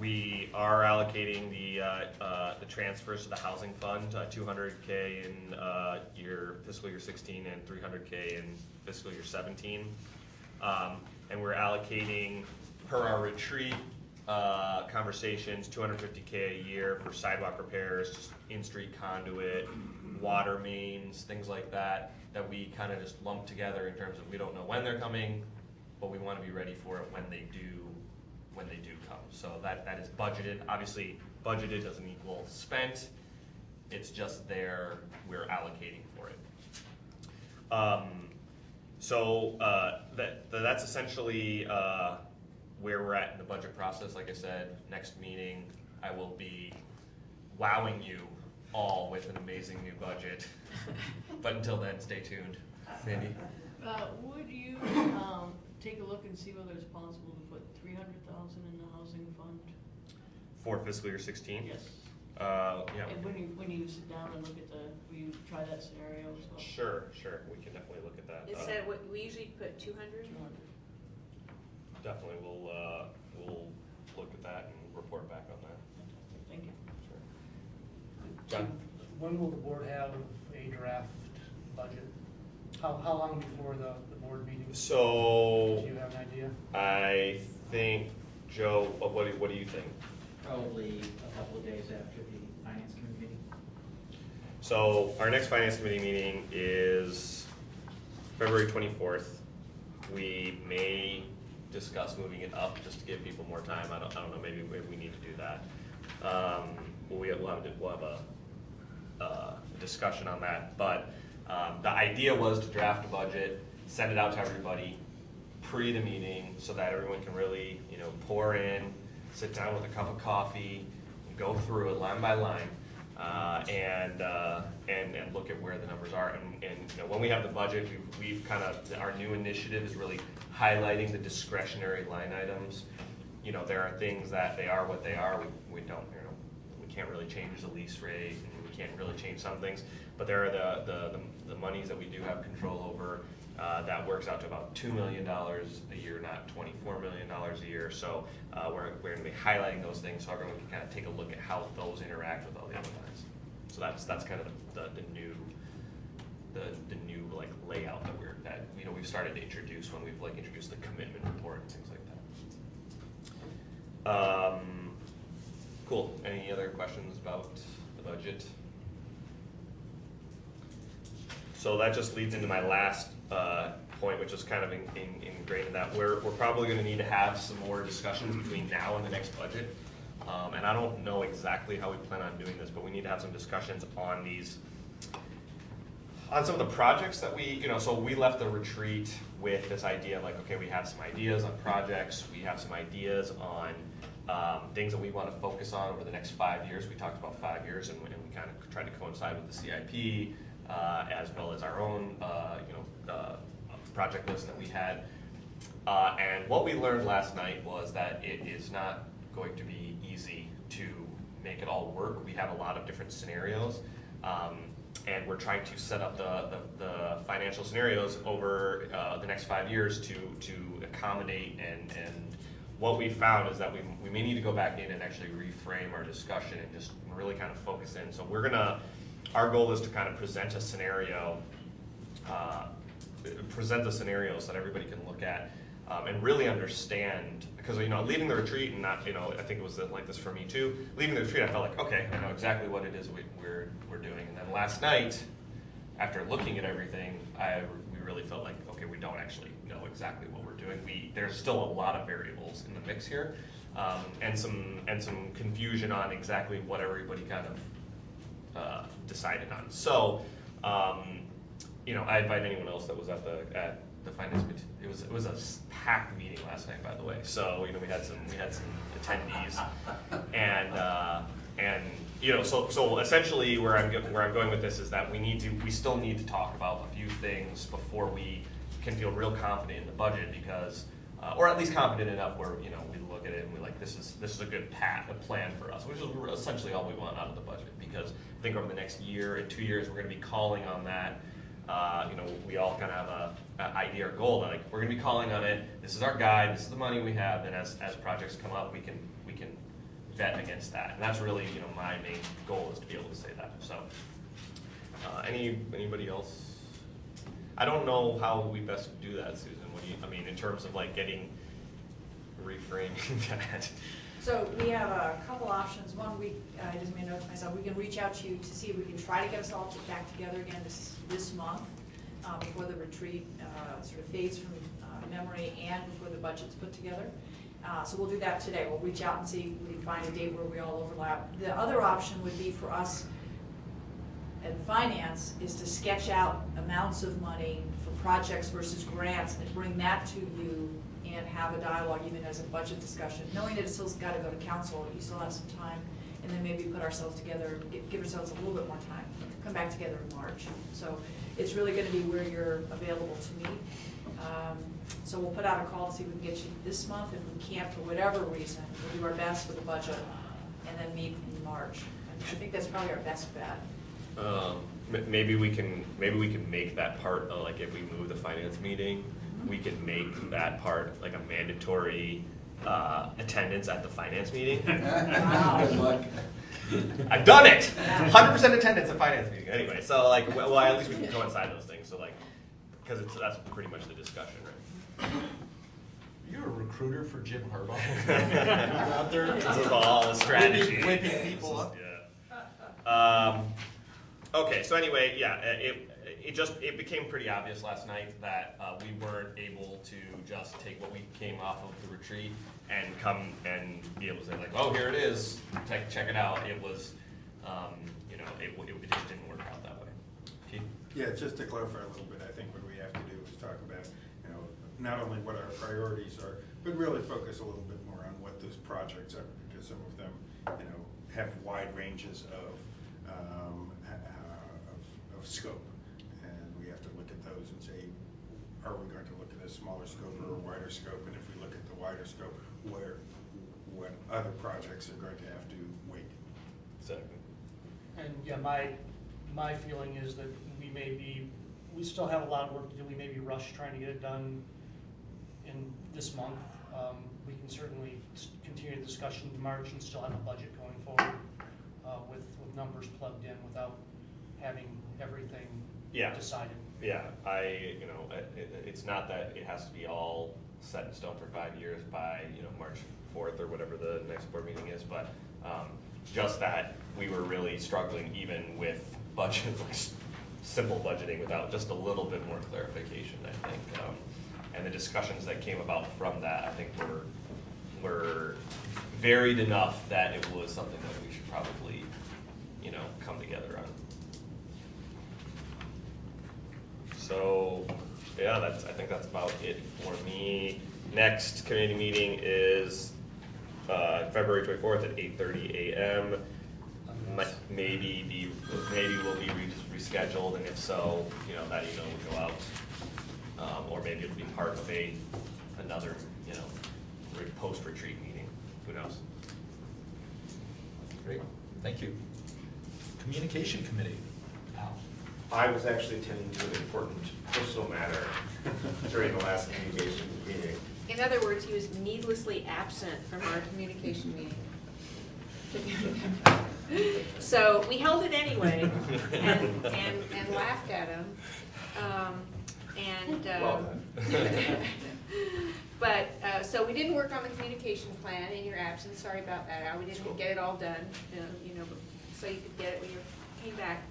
We are allocating the transfers to the housing fund, $200K in fiscal year 16 and $300K in fiscal year 17. And we're allocating, per our retreat conversations, $250K a year for sidewalk repairs, in-street conduit, water mains, things like that we kind of just lump together in terms of we don't know when they're coming, but we want to be ready for it when they do come. So that is budgeted. Obviously, budgeted doesn't equal spent. It's just there. We're allocating for it. That's essentially where we're at in the budget process. Like I said, next meeting I will be wowing you all with an amazing new budget. But until then, stay tuned. Mandy? Would you take a look and see whether it's possible to put 300,000 in the housing fund? For fiscal year 16? Yes. Yeah. And when you sit down and look at will you try that scenario as well? Sure. We can definitely look at that. Instead of what, we usually put 200? 200. Definitely, we'll look at that and report back on that. Thank you. Sure. John? When will the board have a draft budget? How long before the board meeting? So, do you have an idea? I think, Joe, what do you think? Probably a couple of days after the finance committee meeting. So our next finance committee meeting is February 24th. We may discuss moving it up just to give people more time. I don't know. Maybe we need to do that. We'll have a discussion on that. But the idea was to draft a budget, send it out to everybody pre the meeting, so that everyone can really, pour in, sit down with a cup of coffee, and go through it line by line, and look at where the numbers are. And when we have the budget, we've kind of, our new initiative is really highlighting the discretionary line items. There are things that they are what they are. We don't, we can't really change the lease rate, and we can't really change some things. But there are the monies that we do have control over. That works out to about $2 million a year, not $24 million a year. So we're going to be highlighting those things so everyone can kind of take a look at how those interact with all the other lines. So that's kind of the new like layout that we've started to introduce when we've like introduced the commitment report and things like that. Cool. Any other questions about the budget? So that just leads into my last point, which is kind of ingrained in that we're probably going to need to have some more discussions between now and the next budget. And I don't know exactly how we plan on doing this, but we need to have some discussions on some of the projects that so we left the retreat with this idea of like, okay, we have some ideas on projects, we have some ideas on things that we want to focus on over the next 5 years. We talked about 5 years, and we kind of tried to coincide with the CIP, as well as our own project list that we had. And what we learned last night was that it is not going to be easy to make it all work. We have a lot of different scenarios, and we're trying to set up the financial scenarios over the next 5 years to accommodate. And what we found is that we may need to go back in and actually reframe our discussion and just really kind of focus in. So our goal is to kind of present a scenario, present the scenarios that everybody can look at and really understand. Because leaving the retreat and not, I think it was like this for me too. Leaving the retreat, I felt like, okay, I know exactly what it is we're doing. And then last night, after looking at everything, we really felt like, okay, we don't actually know exactly what we're doing. There's still a lot of variables in the mix here, and some confusion on exactly what everybody kind of decided on. So, I invite anyone else that was at the finance meeting. It was a packed meeting last night, by the way. So we had some attendees, and so essentially where I'm going with this is that we still need to talk about a few things before we can feel real confident in the budget, because or at least confident enough where we look at it and we're like, this is a good a plan for us, which is essentially all we want out of the budget. Because I think over the next year and 2 years we're going to be calling on that. We all kind of have an idea or goal that like we're going to be calling on it. This is our guide. This is the money we have. And as projects come up, we can vet against that. And that's really my main goal, is to be able to say that. So, anybody else? I don't know how we best do that, Susan. In terms of like reframing that. So we have a couple options. One, I just made a note to myself, we can reach out to you to see if we can try to get us all back together again this month before the retreat sort of fades from memory and before the budget's put together. So we'll do that today. We'll reach out and see if we can find a date where we all overlap. The other option would be for us at finance is to sketch out amounts of money for projects versus grants and bring that to you and have a dialogue even as a budget discussion, knowing that it still's got to go to council. You still have some time, and then maybe put ourselves together, give ourselves a little bit more time, come back together in March. So it's really gonna be where you're available to meet. So we'll put out a call to see if we can get you this month. If we can't, for whatever reason, we'll do our best with the budget and then meet in March. I think that's probably our best bet. Maybe we can make that part, like if we move the finance meeting, we can make that part like a mandatory attendance at the finance meeting. Wow. Good luck. I've done it! 100% attendance at finance meeting. Anyway, so like, well, at least we can coincide those things. So like, because that's pretty much the discussion, right? You're a recruiter for Jim Harbaugh. Out there. This is all a strategy. Whipping people up. Yeah. Okay, so anyway, yeah, it became pretty obvious last night that we weren't able to just take what we came off of the retreat and come and be able to say like, oh, here it is, check it out. It was, you know, it just didn't work out that way. Keith? Yeah, just to clarify a little bit, I think what we have to do is talk about, you know, not only what our priorities are, but really focus a little bit more on what those projects are, because some of them, you know, have wide ranges of scope, and we have to look at those and say, are we going to look at a smaller scope or a wider scope? And if we look at the wider scope, what other projects are going to have to wait? Exactly. And yeah, my feeling is that we still have a lot of work to do. We may be rushed trying to get it done in this month. We can certainly continue the discussion in March and still have a budget going forward with numbers plugged in without having everything decided. Yeah, it's not that it has to be all set in stone for 5 years by, you know, March 4th or whatever the next board meeting is, but just that we were really struggling even with budget, like simple budgeting without just a little bit more clarification, I think. And the discussions that came about from that, I think were varied enough that it was something that we should probably, you know, come together on. So, yeah, I think that's about it for me. Next community meeting is February 24th at 8:30 a.m. Maybe will be rescheduled, and if so, you know, that email will go out, or maybe it'll be part of another, you know, post-retreat meeting. Who knows? Great, thank you. Communication Committee. Al. I was actually attending to an important personal matter during the last communication meeting. In other words, he was needlessly absent from our communication meeting. So we held it anyway and laughed at him. Well done. But, so we didn't work on the communication plan in your absence. Sorry about that, Al. We didn't get it all done, you know, so you could get it when you came back.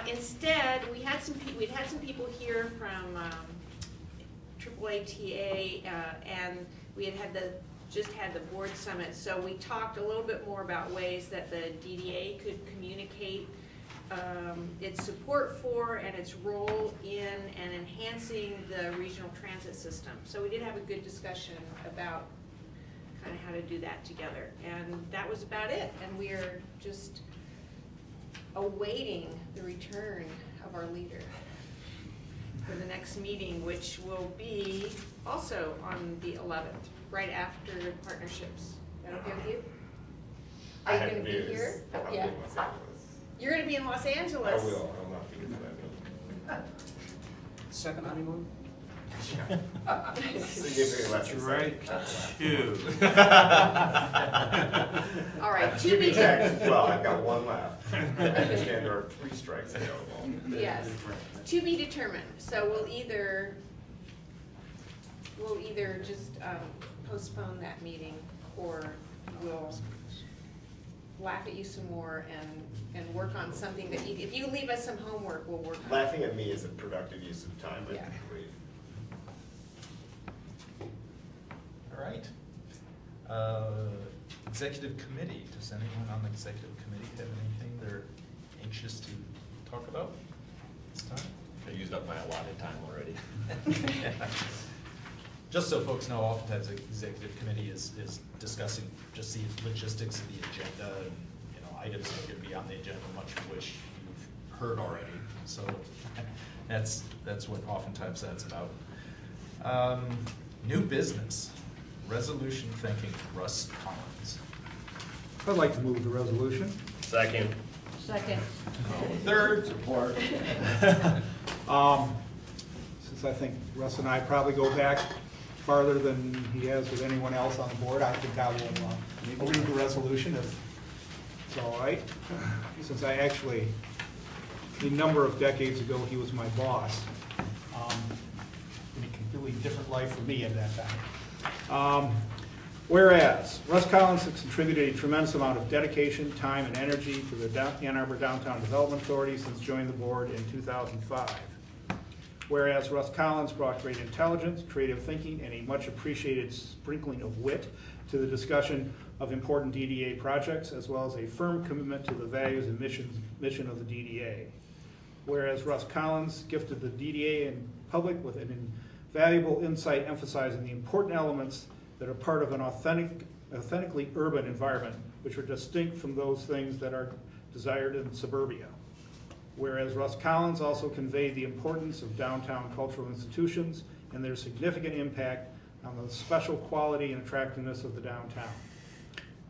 Instead, we'd had some people here from AAATA, and we just had the board summit. So we talked a little bit more about ways that the DDA could communicate its support for and its role in and enhancing the regional transit system. So we did have a good discussion about kind of how to do that together. And that was about it. And we are just awaiting the return of our leader for the next meeting, which will be also on the 11th, right after partnerships. Is that okay with you? Are you going to be here? Yeah. You're going to be in Los Angeles. I will. I will not be here for that meeting. Second honeymoon? Significantly less than Strike two. All right, to be exact, well, I've got one left. I understand there are 3 strikes available. Yes, to be determined. So we'll either just postpone that meeting, or we'll laugh at you some more and work on something that if you leave us some homework, we'll work on. Laughing at me is a productive use of time, I believe. All right. Executive Committee. Does anyone on the Executive Committee have anything they're anxious to talk about this time? I used up my allotted time already. Just so folks know, oftentimes the executive committee is discussing just the logistics of the agenda and, you know, items that are going to be on the agenda, much of which you've heard already. So that's what oftentimes that's about. New business, resolution thanking Russ Collins. I'd like to move the resolution. Second. Second. Third. Support. Since I think Russ and I probably go back farther than he has with anyone else on the board, I think I will read the resolution if it's all right. Since I actually, a number of decades ago, he was my boss. In a completely different life for me at that time. Whereas Russ Collins has contributed a tremendous amount of dedication, time, and energy to the Ann Arbor Downtown Development Authority since joining the board in 2005. Whereas Russ Collins brought great intelligence, creative thinking, and a much appreciated sprinkling of wit to the discussion of important DDA projects, as well as a firm commitment to the values and mission of the DDA. Whereas Russ Collins gifted the DDA and public with an invaluable insight emphasizing the important elements that are part of an authentically urban environment, which are distinct from those things that are desired in suburbia. Whereas Russ Collins also conveyed the importance of downtown cultural institutions and their significant impact on the special quality and attractiveness of the downtown.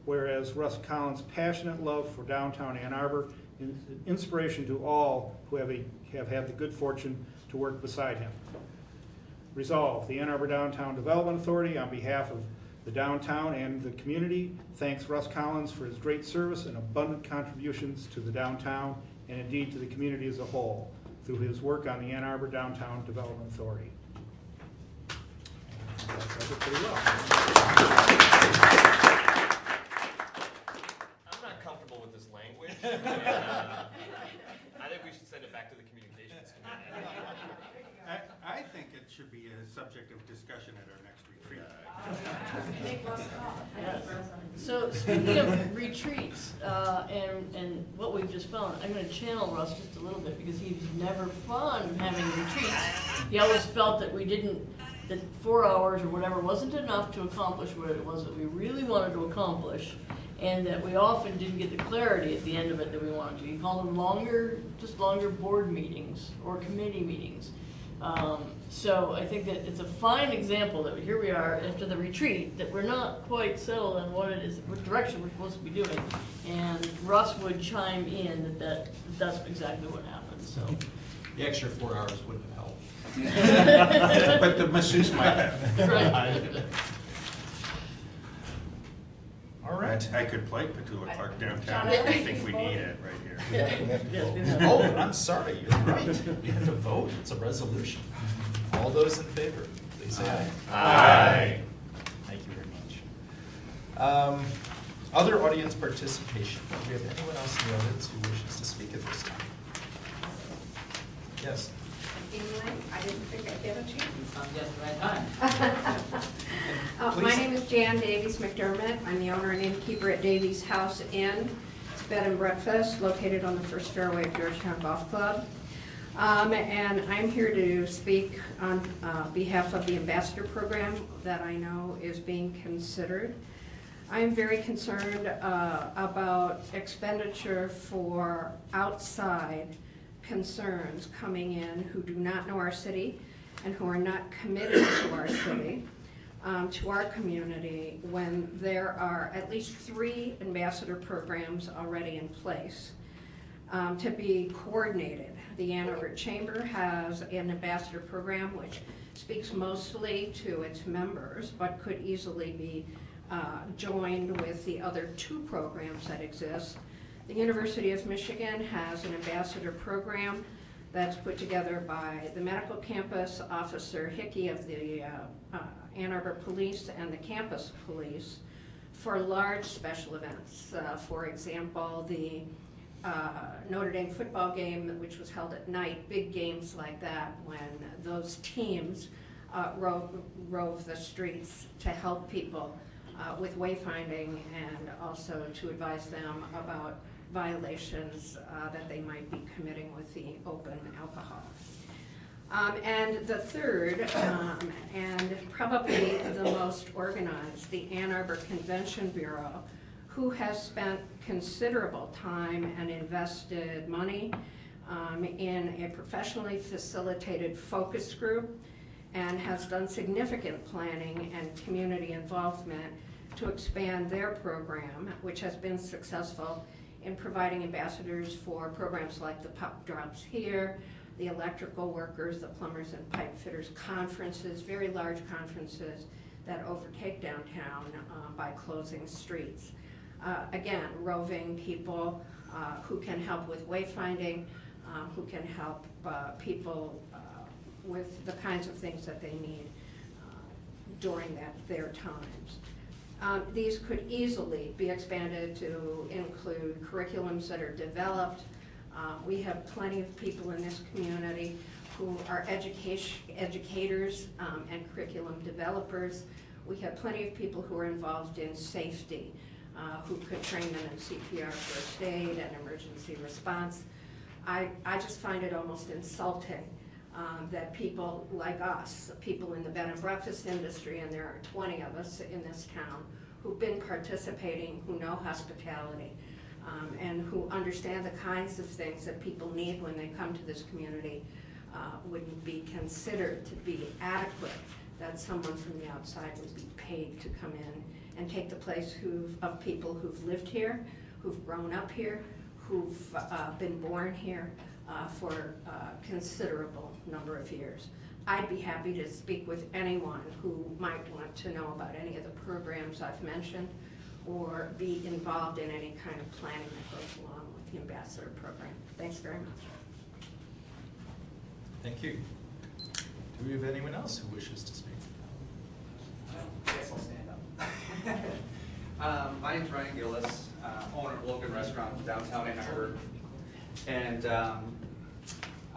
Whereas Russ Collins' passionate love for downtown Ann Arbor is an inspiration to all who have had the good fortune to work beside him. Resolved, the Ann Arbor Downtown Development Authority, on behalf of the downtown and the community, thanks Russ Collins for his great service and abundant contributions to the downtown and indeed to the community as a whole through his work on the Ann Arbor Downtown Development Authority. That says it pretty well. I'm not comfortable with this language. I think we should send it back to the communications committee. I think it should be a subject of discussion at our next retreat. So speaking of retreats, and what we've just found, I'm gonna channel Russ just a little bit because he's never fun having retreats. He always felt that that 4 hours or whatever wasn't enough to accomplish what it was that we really wanted to accomplish, and that we often didn't get the clarity at the end of it that we wanted to. He called them longer board meetings or committee meetings. So I think that it's a fine example that here we are after the retreat, that we're not quite settled on what it is, what direction we're supposed to be doing. And Russ would chime in that's exactly what happened, so. The extra 4 hours wouldn't have helped. But the masseuse might have. Right. All right. I could play Petula Clark downtown if you think we need it right here. Oh, I'm sorry, you're right. We have to vote, it's a resolution. All those in favor, please say aye. Aye. Thank you very much. Other audience participation. Do we have anyone else in the audience who wishes to speak at this time? Yes. I didn't think I'd get a chance. I'm just right on. My name is Jan Davies McDermott. I'm the owner and innkeeper at Davies House Inn. It's a bed and breakfast located on the first fairway of Georgetown Golf Club. And I'm here to speak on behalf of the ambassador program that I know is being considered. I'm very concerned about expenditure for outside concerns coming in who do not know our city and who are not committed to our city, to our community, when there are at least 3 ambassador programs already in place to be coordinated. The Ann Arbor Chamber has an ambassador program which speaks mostly to its members but could easily be joined with the other 2 programs that exist. The University of Michigan has an ambassador program that's put together by the medical campus, Officer Hickey of the Ann Arbor Police and the campus police for large special events. For example, the Notre Dame football game, which was held at night, big games like that when those teams rove the streets to help people with wayfinding and also to advise them about violations that they might be committing with the open alcohol. And the third, and probably the most organized, the Ann Arbor Convention Bureau, who has spent considerable time and invested money in a professionally facilitated focus group, and has done significant planning and community involvement to expand their program, which has been successful in providing ambassadors for programs like the Puck Drops Here, the electrical workers, the plumbers and pipe fitters conferences, very large conferences that overtake downtown by closing streets. Again, roving people who can help with wayfinding, who can help people with the kinds of things that they need during their times. These could easily be expanded to include curriculums that are developed. We have plenty of people in this community who are educators and curriculum developers. We have plenty of people who are involved in safety, who could train them in CPR, first aid, and emergency response. I just find it almost insulting that people like us, people in the bed and breakfast industry, and there are 20 of us in this town who've been participating, who know hospitality, and who understand the kinds of things that people need when they come to this community, wouldn't be considered to be adequate, that someone from the outside would be paid to come in and take the place of people who've lived here, who've grown up here, who've been born here for a considerable number of years. I'd be happy to speak with anyone who might want to know about any of the programs I've mentioned or be involved in any kind of planning that goes along with the Ambassador Program. Thanks very much. Thank you. Do we have anyone else who wishes to speak? I guess I'll stand up. My name's Ryan Gillis, owner of Logan Restaurant downtown Ann Arbor. And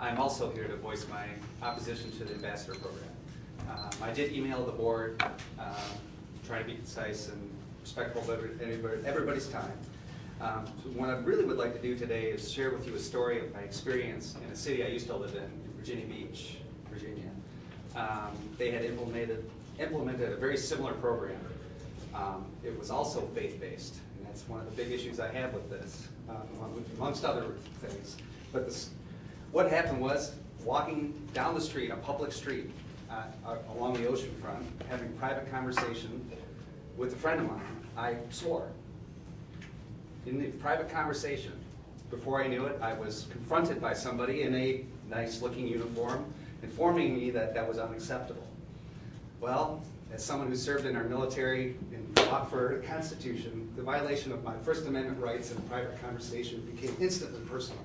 I'm also here to voice my opposition to the Ambassador Program. I did email the board, trying to be concise and respectful of everybody's time. So what I really would like to do today is share with you a story of my experience in a city I used to live in Virginia Beach, Virginia. They had implemented a very similar program. It was also faith-based, and that's one of the big issues I have with this, amongst other things. But what happened was, walking down the street, a public street, along the ocean front, having a private conversation with a friend of mine, I swore. In the private conversation, before I knew it, I was confronted by somebody in a nice-looking uniform, informing me that that was unacceptable. Well, as someone who served in our military and fought for the Constitution, the violation of my First Amendment rights in a private conversation became instantly personal.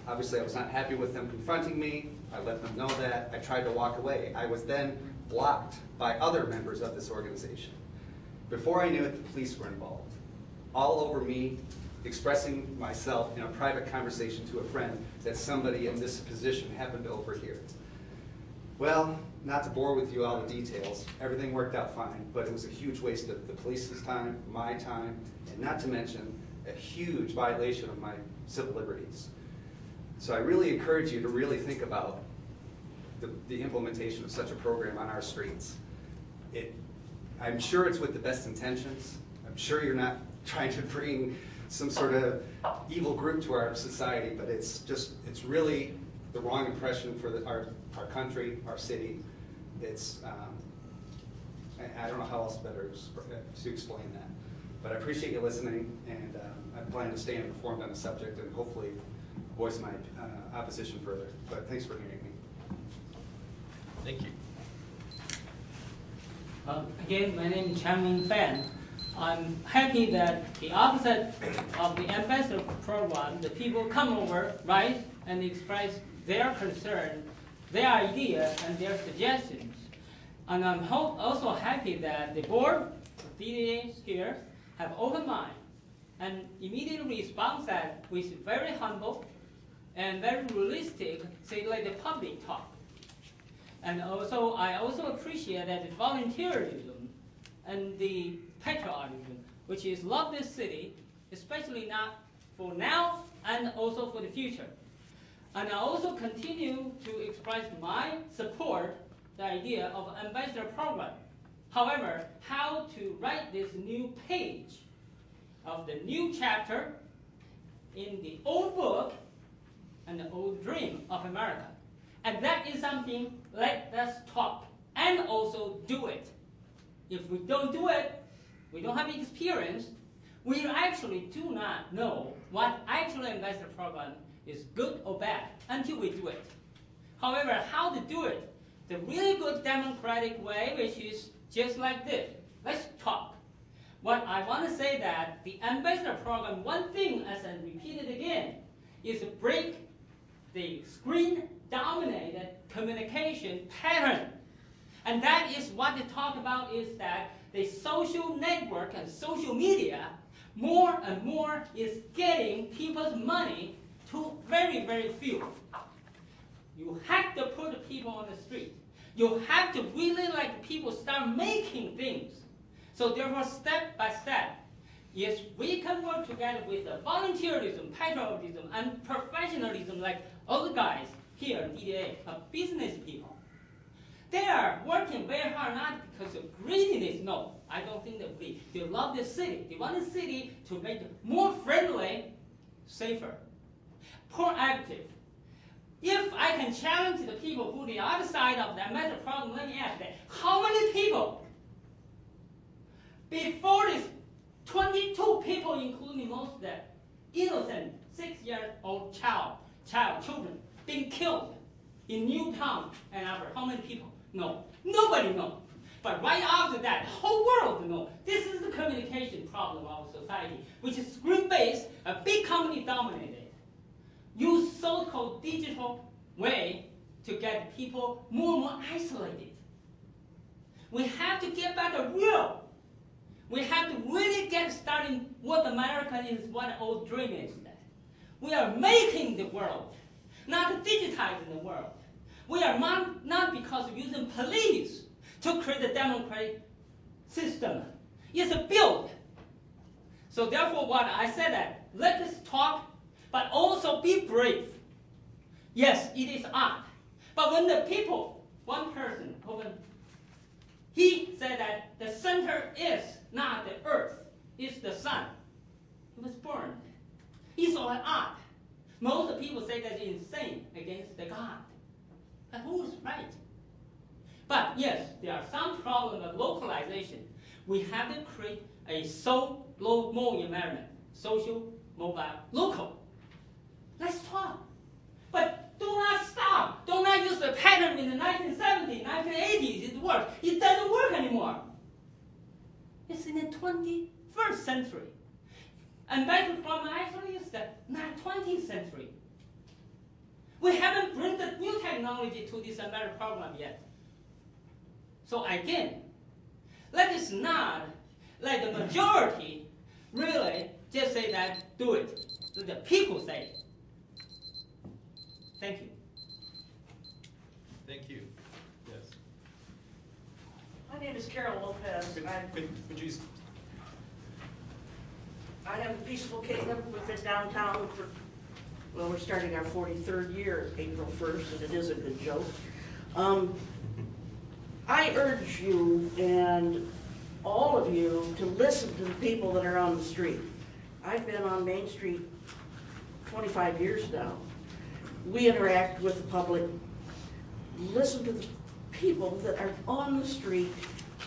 Obviously, I was not happy with them confronting me. I let them know that. I tried to walk away. I was then blocked by other members of this organization. Before I knew it, the police were involved, all over me, expressing myself in a private conversation to a friend that somebody in this position happened to overhear. Well, not to bore with you all the details, everything worked out fine, but it was a huge waste of the police's time, my time, and not to mention a huge violation of my civil liberties. So I really encourage you to really think about the implementation of such a program on our streets. I'm sure it's with the best intentions. I'm sure you're not trying to bring some sort of evil group to our society, but it's really the wrong impression for our country, our city. It's, I don't know how else better to explain that. But I appreciate you listening, and I plan to stay informed on the subject and hopefully voice my opposition further. But thanks for hearing me. Thank you. Again, my name is Changming Fan. I'm happy that the opposite of the Ambassador Program, the people come over, right, and express their concern, their idea, and their suggestions. And I'm also happy that the board, the DDAs here, have open mind and immediately respond that with very humble and very realistic, say like the public talk. And also, I also appreciate that the volunteerism and the patriotism, which is love this city, especially not for now and also for the future. And I also continue to express my support, the idea of ambassador program. However, how to write this new page of the new chapter in the old book and the old dream of America. And that is something, let us talk and also do it. If we don't do it, we don't have experience, we actually do not know what actual ambassador program is good or bad until we do it. However, how to do it, the really good democratic way, which is just like this. Let's talk. What I want to say that the ambassador program, one thing, as I repeat it again, is to break the screen-dominated communication pattern. And that is what they talk about is that the social network and social media more and more is getting people's money to very, very few. You have to put people on the street. You have to really let people start making things. So therefore, step by step, yes, we can work together with the volunteerism, patriotism, and professionalism like all the guys here at DDA are business people. They are working very hard, not because of greediness, no. I don't think that they love the city. They want the city to make it more friendly, safer, proactive. If I can challenge the people who are the other side of the ambassador program, let me ask that, how many people, before this, 22 people, including most of the innocent 6-year-old children, being killed in Newtown and Arbor. How many people? No. Nobody knows. But right after that, the whole world knows. This is the communication problem of our society, which is screen-based, a big company dominated. Use so-called digital way to get people more and more isolated. We have to get back to real. We have to really get started what America is, what the old dream is. We are making the world, not digitizing the world. We are not because of using police to create a democratic system. It's a build. So therefore what I said that, let us talk, but also be brave. Yes, it is art. But when the people, one person, he said that the center is not the earth, it's the sun. He was burned. He saw an art. Most people say that it's insane against the God. But who is right? But yes, there are some problems of localization. We have to create a mobile environment, social, mobile, local. Let's talk. But do not stop. Do not use the pattern in the 1970s, 1980s. It worked. It doesn't work anymore. It's in the 21st century. And ambassador program actually is the 20th century. We haven't brought the new technology to this ambassador program yet. So again, let us not let the majority really just say that, do it. Let the people say it. Thank you. Thank you. Yes. My name is Carol Lopez. Could you? I have a peaceful kingdom within downtown for, well, we're starting our 43rd year, April 1st, and it is a good joke. I urge you and all of you to listen to the people that are on the street. I've been on Main Street 25 years now. We interact with the public. Listen to the people that are on the street.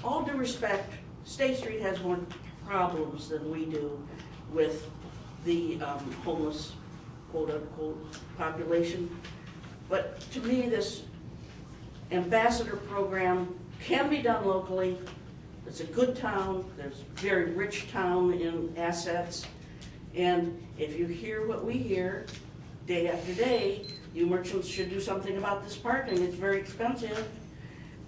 All due respect, State Street has more problems than we do with the homeless, quote-unquote, population. But to me, this ambassador program can be done locally. It's a good town. There's a very rich town in assets. And if you hear what we hear day after day, you merchants should do something about this parking. It's very expensive.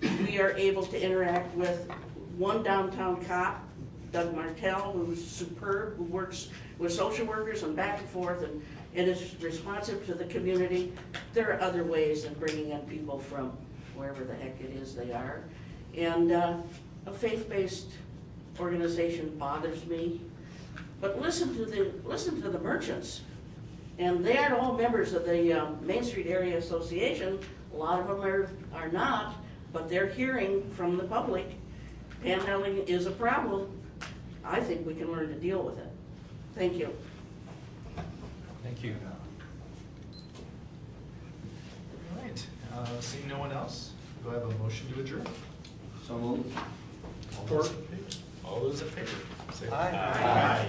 We are able to interact with one downtown cop, Doug Martell, who's superb, who works with social workers and back and forth and is responsive to the community. There are other ways of bringing in people from wherever the heck it is they are. And a faith-based organization bothers me. But listen to the merchants. And they aren't all members of the Main Street Area Association. A lot of them are not, but they're hearing from the public panhandling is a problem. I think we can learn to deal with it. Thank you. Thank you. All right, seeing no one else, do I have a motion to adjourn? So moved. All those in favor? Say Aye. Aye.